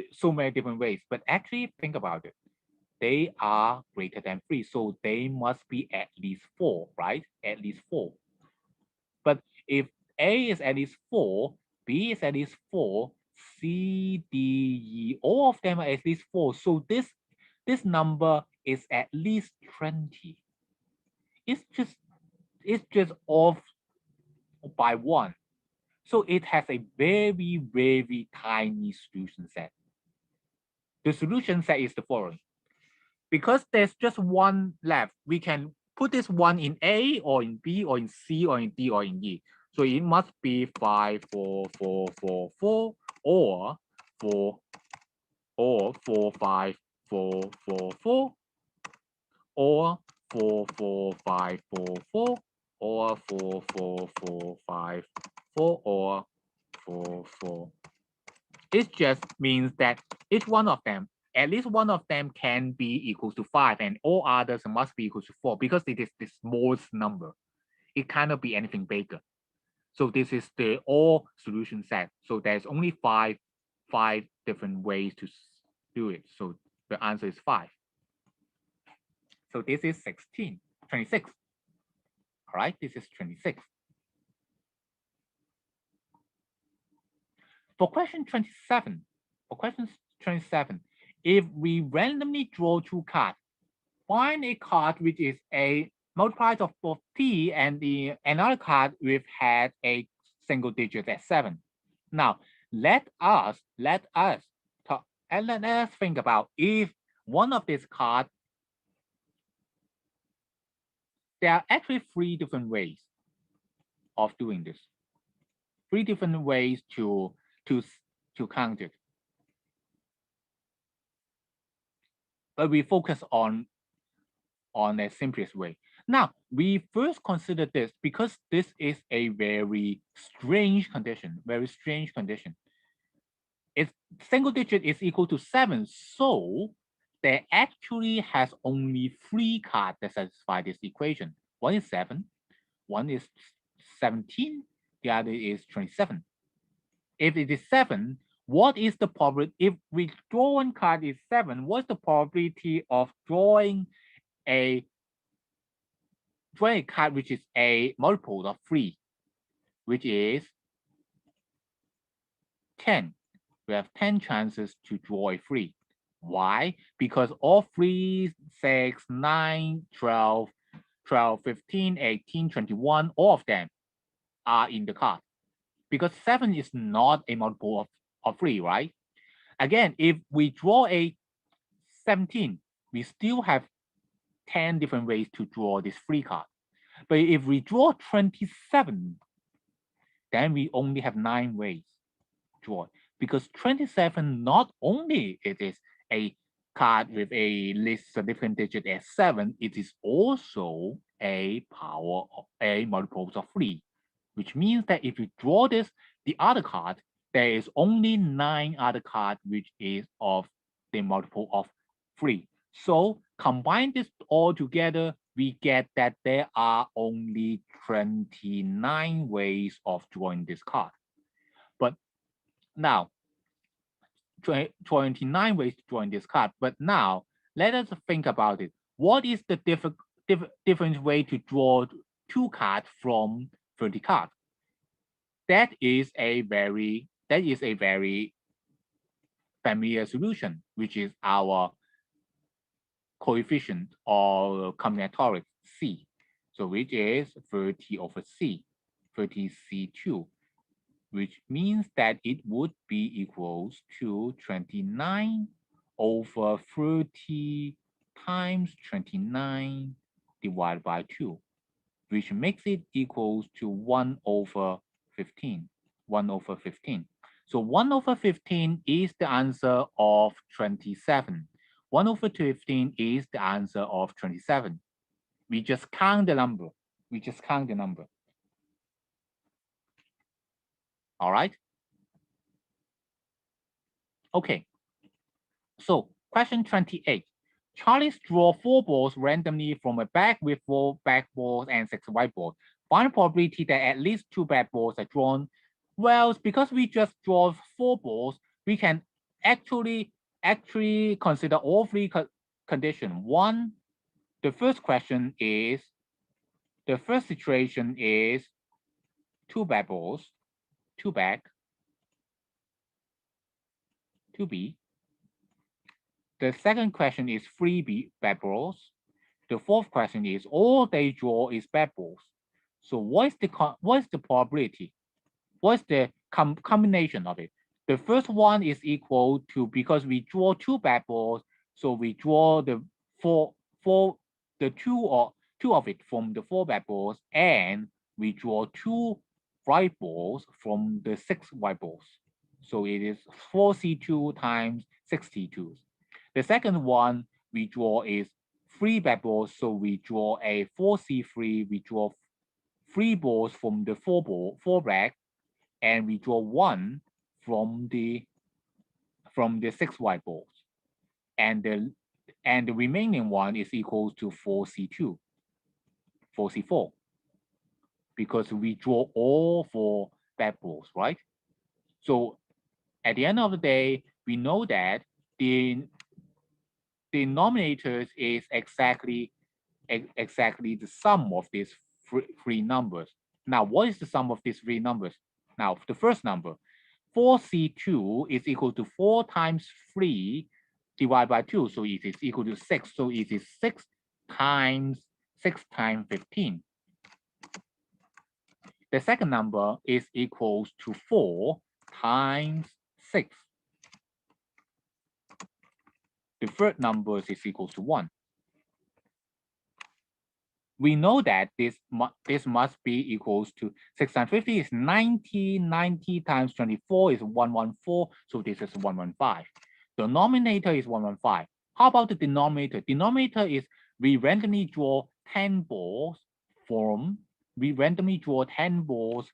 Speaker 1: different ways, but actually think about it. They are greater than 3, so they must be at least 4, right? At least 4. But if A is at least 4, B is at least 4, C, D, E, all of them are at least 4. So this number is at least 20. It's just off by 1. So it has a very, very tiny solution set. The solution set is the following. Because there's just one left, we can put this one in A or in B or in C or in D or in E. So it must be 5, 4, 4, 4, 4, or 4, 5, 4, 4, 4, or 4, 4, 5, 4, 4, or 4, 4, 4, 5, 4, or 4, 4. It just means that each one of them, at least one of them can be equals to 5, and all others must be equals to 4 because it is the smallest number. It cannot be anything bigger. So this is the all solution set. So there's only five different ways to do it. So the answer is 5. So this is 26. All right, this is 26. For question 27, if we randomly draw 2 cards, find a card which is a multiplier of both T and another card which had a single digit at 7. Now, let us talk, and let us think about if one of these cards there are actually 3 different ways of doing this. 3 different ways to count it. But we focus on the simplest way. Now, we first consider this because this is a very strange condition, Its single digit is equal to 7, so there actually has only 3 cards that satisfy this equation. One is 7, one is 17, the other is 27. If it is 7, what is the probability? If we draw one card is 7, what's the probability of drawing a card which is a multiple of 3, which is 10. We have 10 chances to draw a 3. Why? Because all 3, 6, 9, 12, 15, 18, 21, all of them are in the card. Because 7 is not a multiple of 3, right? Again, if we draw a 17, we still have 10 different ways to draw this 3 card. But if we draw 27, then we only have 9 ways to draw. Because 27 not only it is a card with a least significant digit as 7, it is also a power of a multiples of 3, which means that if you draw this, the other card, there is only 9 other cards which is of the multiple of 3. So combine this all together, we get that there are only 29 ways of drawing this card. But now, 29 ways to drawing this card. But now, let us think about it. What is the different way to draw 2 cards from 30 cards? That is a very familiar solution, which is our coefficient or combinatorics C. So which is 30 over C, 30C2, which means that it would be equals to 29 over 30 times 29 divided by 2, which makes it equals to 1 over 15. 1 over 15. So 1 over 15 is the answer of 27. 1 over 15 is the answer of 27. We just count the number. All right. Okay. So question 28. Charlie draw 4 balls randomly from a bag with 4 black balls and 6 white balls. Find probability that at least 2 black balls are drawn. Well, because we just draw 4 balls, we can actually consider all 3 conditions. One, the first situation is 2 black balls, 2 black, 2B. The second question is 3 black balls. The fourth question is all they draw is black balls. So what's the probability? What's the combination of it? The first one is equal to, because we draw 2 black balls, so we draw the two of it from the 4 black balls, and we draw 2 white balls from the 6 white balls. So it is 4C2 times 6C2. The second one we draw is 3 black balls, so we draw a 4C3. We draw 3 balls from the 4 black, and we draw 1 from the 6 white balls, and the remaining one is equal to 4C2, 4C4, because we draw all 4 black balls, right? So at the end of the day, we know that the denominators is exactly the sum of these 3 numbers. Now, what is the sum of these 3 numbers? Now, the first number, 4C2 is equal to 4 times 3 divided by 2. So it is equal to 6. So it is 6 times 15. The second number is equals to 4 times 6. The third number is equal to 1. we know that this must be equals to 650 is 90, 90 times 24 is 114, so this is 115. Denominator is 115. How about the denominator? Denominator is we randomly draw 10 balls from, we randomly draw 10 balls,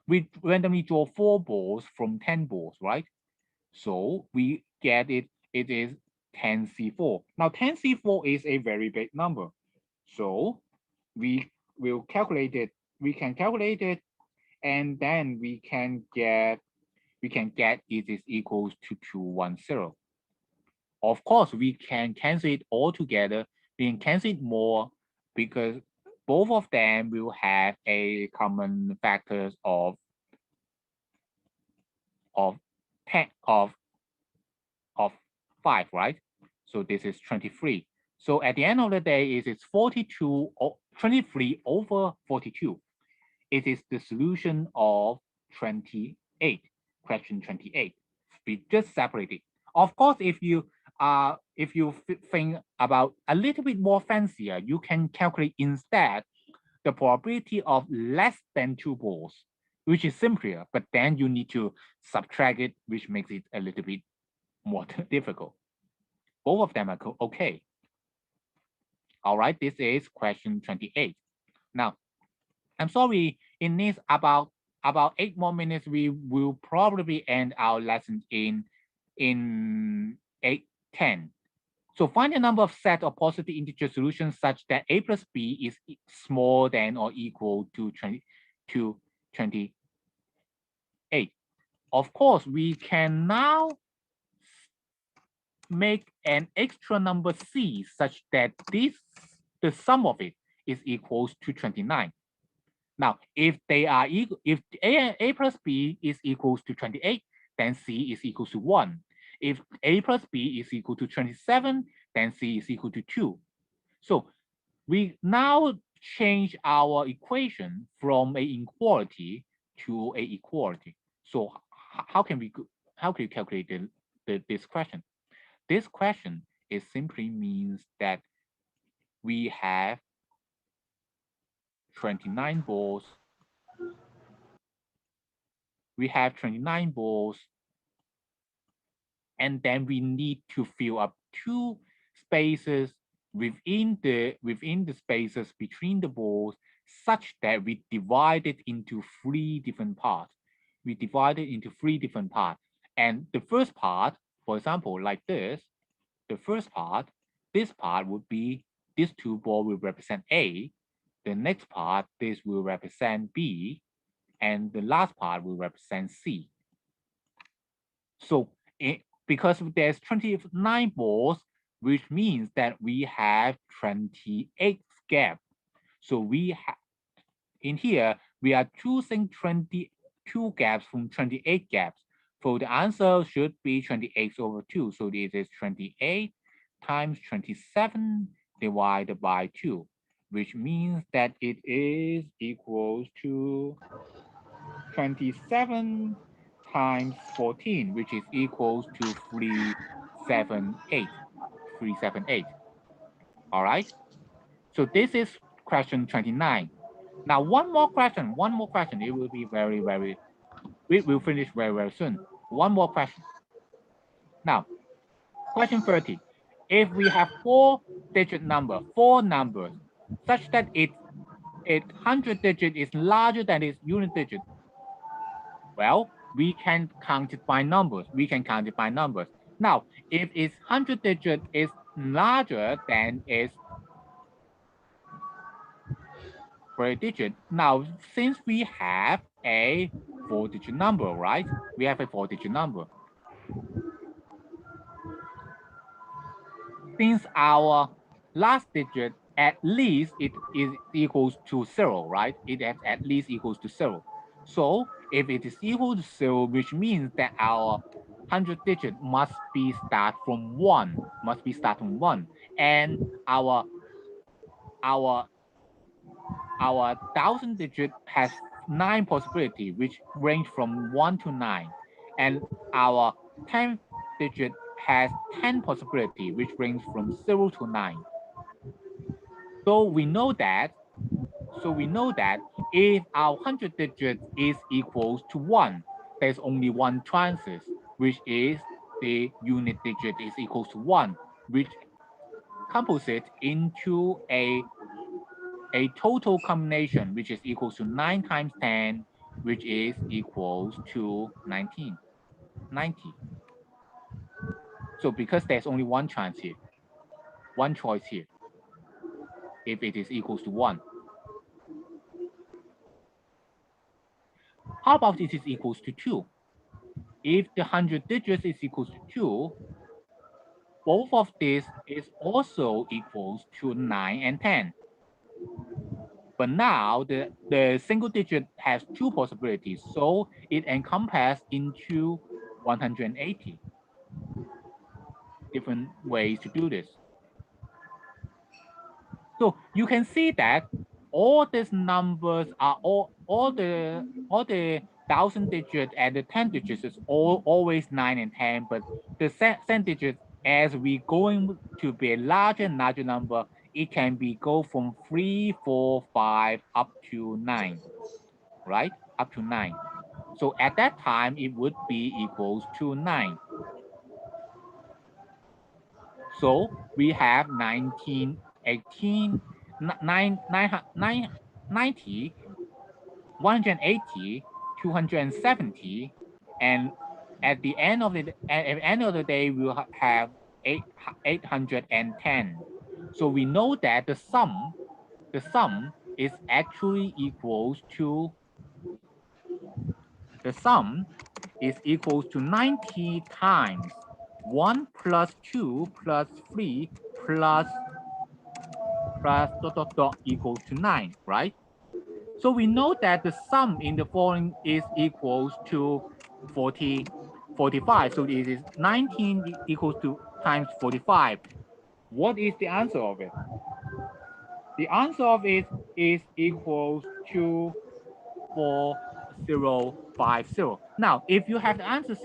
Speaker 1: we randomly draw 4 balls from 10 balls, right? So we get it is 10C4. Now 10C4 is a very big number. So we will calculate it. We can calculate it, and then we can get it is equals to 210. Of course, we can cancel it all together. We can cancel it more because both of them will have a common factors of 10 of 5, right? So this is 23. So at the end of the day, it is 42 or 23 over 42. It is the solution of 28, question 28. We just separate it. Of course, if you think about a little bit more fancier, you can calculate instead the probability of less than 2 balls, which is simpler, but then you need to subtract it, which makes it a little bit more difficult. Both of them are okay. All right, this is question 28. Now, I'm sorry, it needs about 8 more minutes. We will probably end our lesson in 8:10. So find the number of set of positive integer solutions such that a plus b is small than or equal to 28. Of course, we can now make an extra number c such that the sum of it is equals to 29. Now, if they are equal, if a plus b is equals to 28, then c is equal to 1. If a plus b is equal to 27, then c is equal to 2. So we now change our equation from a inequality to a equality. So how can we calculate this question? This question is simply means that we have 29 balls. We have 29 balls, and then we need to fill up 2 spaces within the spaces between the balls such that we divide it into 3 different parts. We divide it into 3 different parts. And the first part, for example, like this, the first part, this part would be this 2 ball will represent A. The next part, this will represent B. And the last part will represent C. So because there's 29 balls, which means that we have 28 gaps. So we have in here, we are choosing 22 gaps from 28 gaps. So the answer should be 28 over 2. So this is 28 times 27 divided by 2, which means that it is equals to 27 times 14, which is equals to 378. 378. All right. So this is question 29. Now, one more question. It will be we will finish very soon. One more question. Now, question 30. If we have 4-digit number, 4 numbers, such that its 100-digit is larger than its unit digit, well, we can count it by numbers. Now, if its 100-digit is larger than its 3-digit, now since we have a 4-digit number, right? We have a 4-digit number. Since our last digit at least it is equals to 0, right? It has at least equals to 0. So if it is equal to 0, which means that our 100-digit must be start from 1, and our 1000-digit has 9 possibility, which range from 1 to 9, and our 10th-digit has 10 possibility, which range from 0 to 9. So we know that So we know that if our 100 digits is equals to 1, there's only one chances, which is the unit digit is equals to 1, which composite into a total combination, which is equals to 9 times 10, which is equals to 19, 90. So because there's only one chance here, one choice here, if it is equals to 1. How about it is equals to 2? If the 100 digits is equals to 2, both of this is also equals to 9 and 10. But now the single digit has two possibilities, so it encompasses into 180 different ways to do this. So you can see that all these numbers are all the 1,000 digits and the 10 digits is always 9 and 10, but the cent digits, as we going to be a larger and larger number, it can be go from 3, 4, 5 up to 9, right? Up to 9. So at that time, it would be equals to 9. So we have 19, 18, 90, 180, 270, and at the end of the day, we'll have 810. So we know that the sum is actually equals to the sum is equals to 90 times 1 plus 2 plus 3 plus dot dot dot equals to 9, right? So we know that the sum in the following is equals to 45. So it is 19 equals to times 45. What is the answer of it? The answer of it is equals to 4050. Now, if you have the answer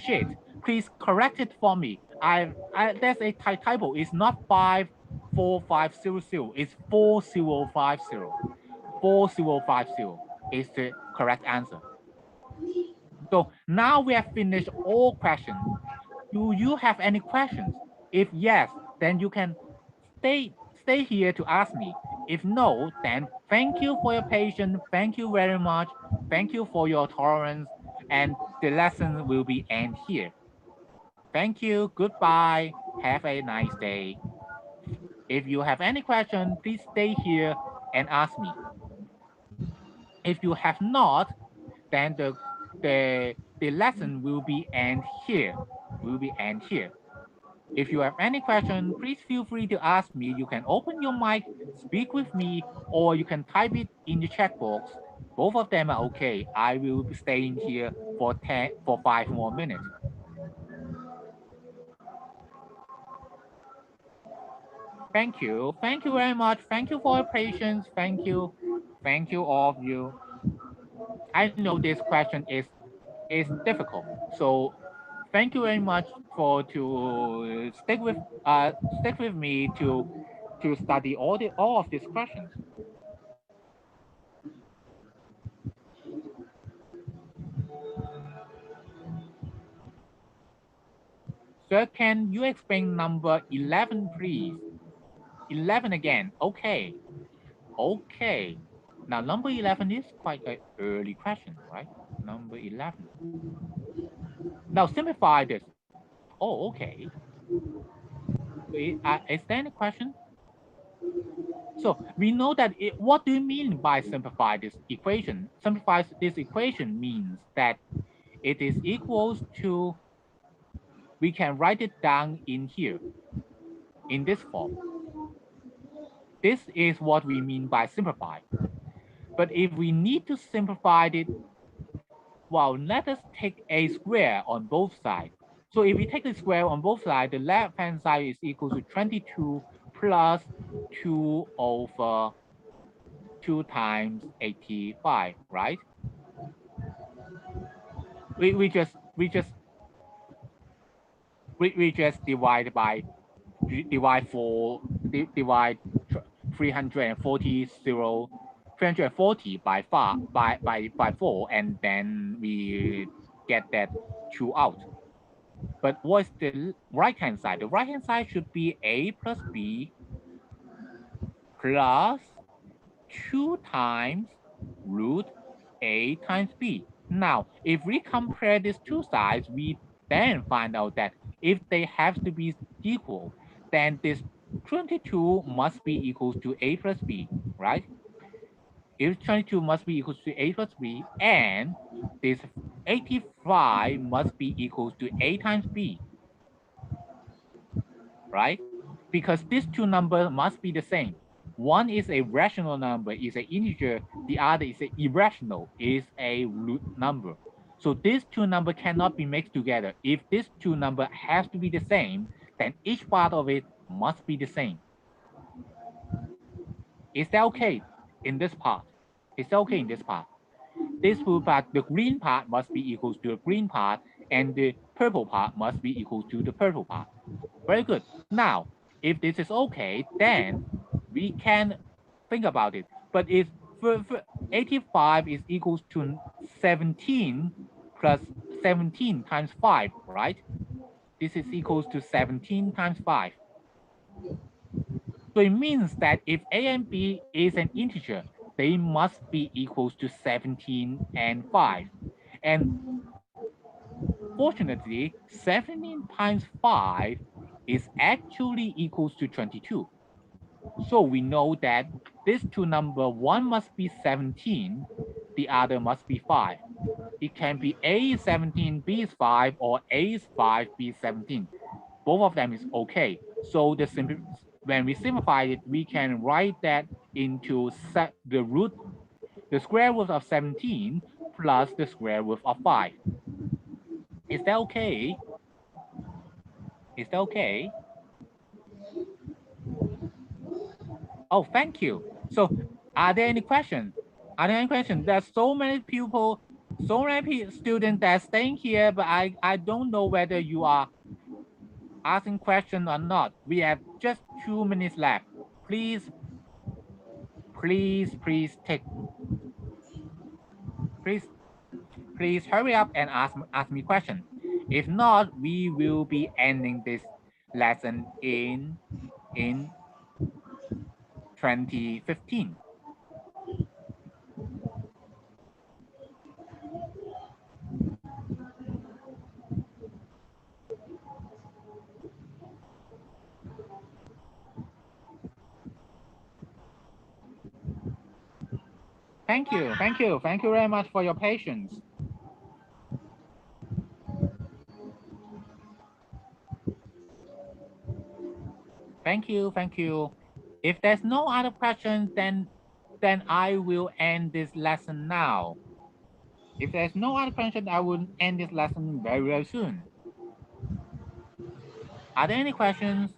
Speaker 1: sheet, please correct it for me. There's a typo. It's not 54500. It's 4050. 4050 is the correct answer. So now we have finished all questions. Do you have any questions? If yes, then you can stay here to ask me. If no, then thank you for your patience. Thank you very much. Thank you for your tolerance. And the lesson will be end here. Thank you. Goodbye. Have a nice day. If you have any question, please stay here and ask me. If you have not, then the lesson will be end here. Will be end here. If you have any question, please feel free to ask me. You can open your mic, speak with me, or you can type it in the chat box. Both of them are okay. I will be staying here for 5 more minutes. Thank you. Thank you very much. Thank you for your patience. Thank you. Thank you all of you. I know this question is difficult. So thank you very much for to stick with me to study all of these questions. Sir, can you explain number 11, please? 11 again. Okay. Okay. Now number 11 is quite an early question, right? Number 11. Now simplify this. Oh, okay. Is there any question? So we know that what do you mean by simplify this equation? Simplify this equation means that it is equals to, we can write it down in here, in this form. This is what we mean by simplify. But if we need to simplify it, well, let us take a square on both sides. So if we take the square on both sides, the left-hand side is equal to 22 plus 2 over 2 times 85, right? We just divide by divide 340 340 by 4, and then we get that 2 out. But what's the right-hand side? The right-hand side should be a plus b plus 2 times root a times b. Now, if we compare these two sides, we then find out that if they have to be equal, then this 22 must be equals to a plus b, right? If 22 must be equals to a plus b, and this 85 must be equals to a times b, right? Because these two numbers must be the same. One is a rational number, is an integer. The other is an irrational, is a root number. So these two numbers cannot be mixed together. If these two numbers have to be the same, then each part of it must be the same. Is that okay in this part? Is that okay in this part? This blue part, the green part must be equal to the green part, and the purple part must be equal to the purple part. Very good. Now, if this is okay, then we can think about it. But if 85 is equals to 17 plus 17 times 5, right? This is equals to 17 times 5. So it means that if a and b is an integer, they must be equals to 17 and 5. And fortunately, 17 times 5 is actually equals to 22. So we know that these two numbers, one must be 17, the other must be 5. It can be A is 17, B is 5, or A is 5, B is 17. Both of them is okay. So when we simplify it, we can write that into the square root of 17 plus the square root of 5. Is that okay? Is that okay? Oh, thank you. So are there any questions? Are there any questions? There's so many people, so many students that are staying here, but I don't know whether you are asking questions or not. We have just 2 minutes left. Please take, please hurry up and ask me questions. If not, we will be ending this lesson in 2015. Thank you very much for your patience. Thank you. If there's no other questions, then I will end this lesson now. If there's no other question, I will end this lesson very, very soon. Are there any questions?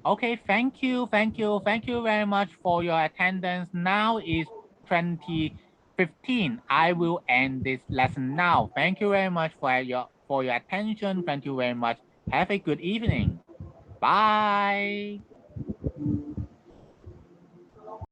Speaker 1: Okay, thank you very much for your attendance. Now is 2015. I will end this lesson now. Thank you very much for your attention. Thank you very much. Have a good evening. Bye.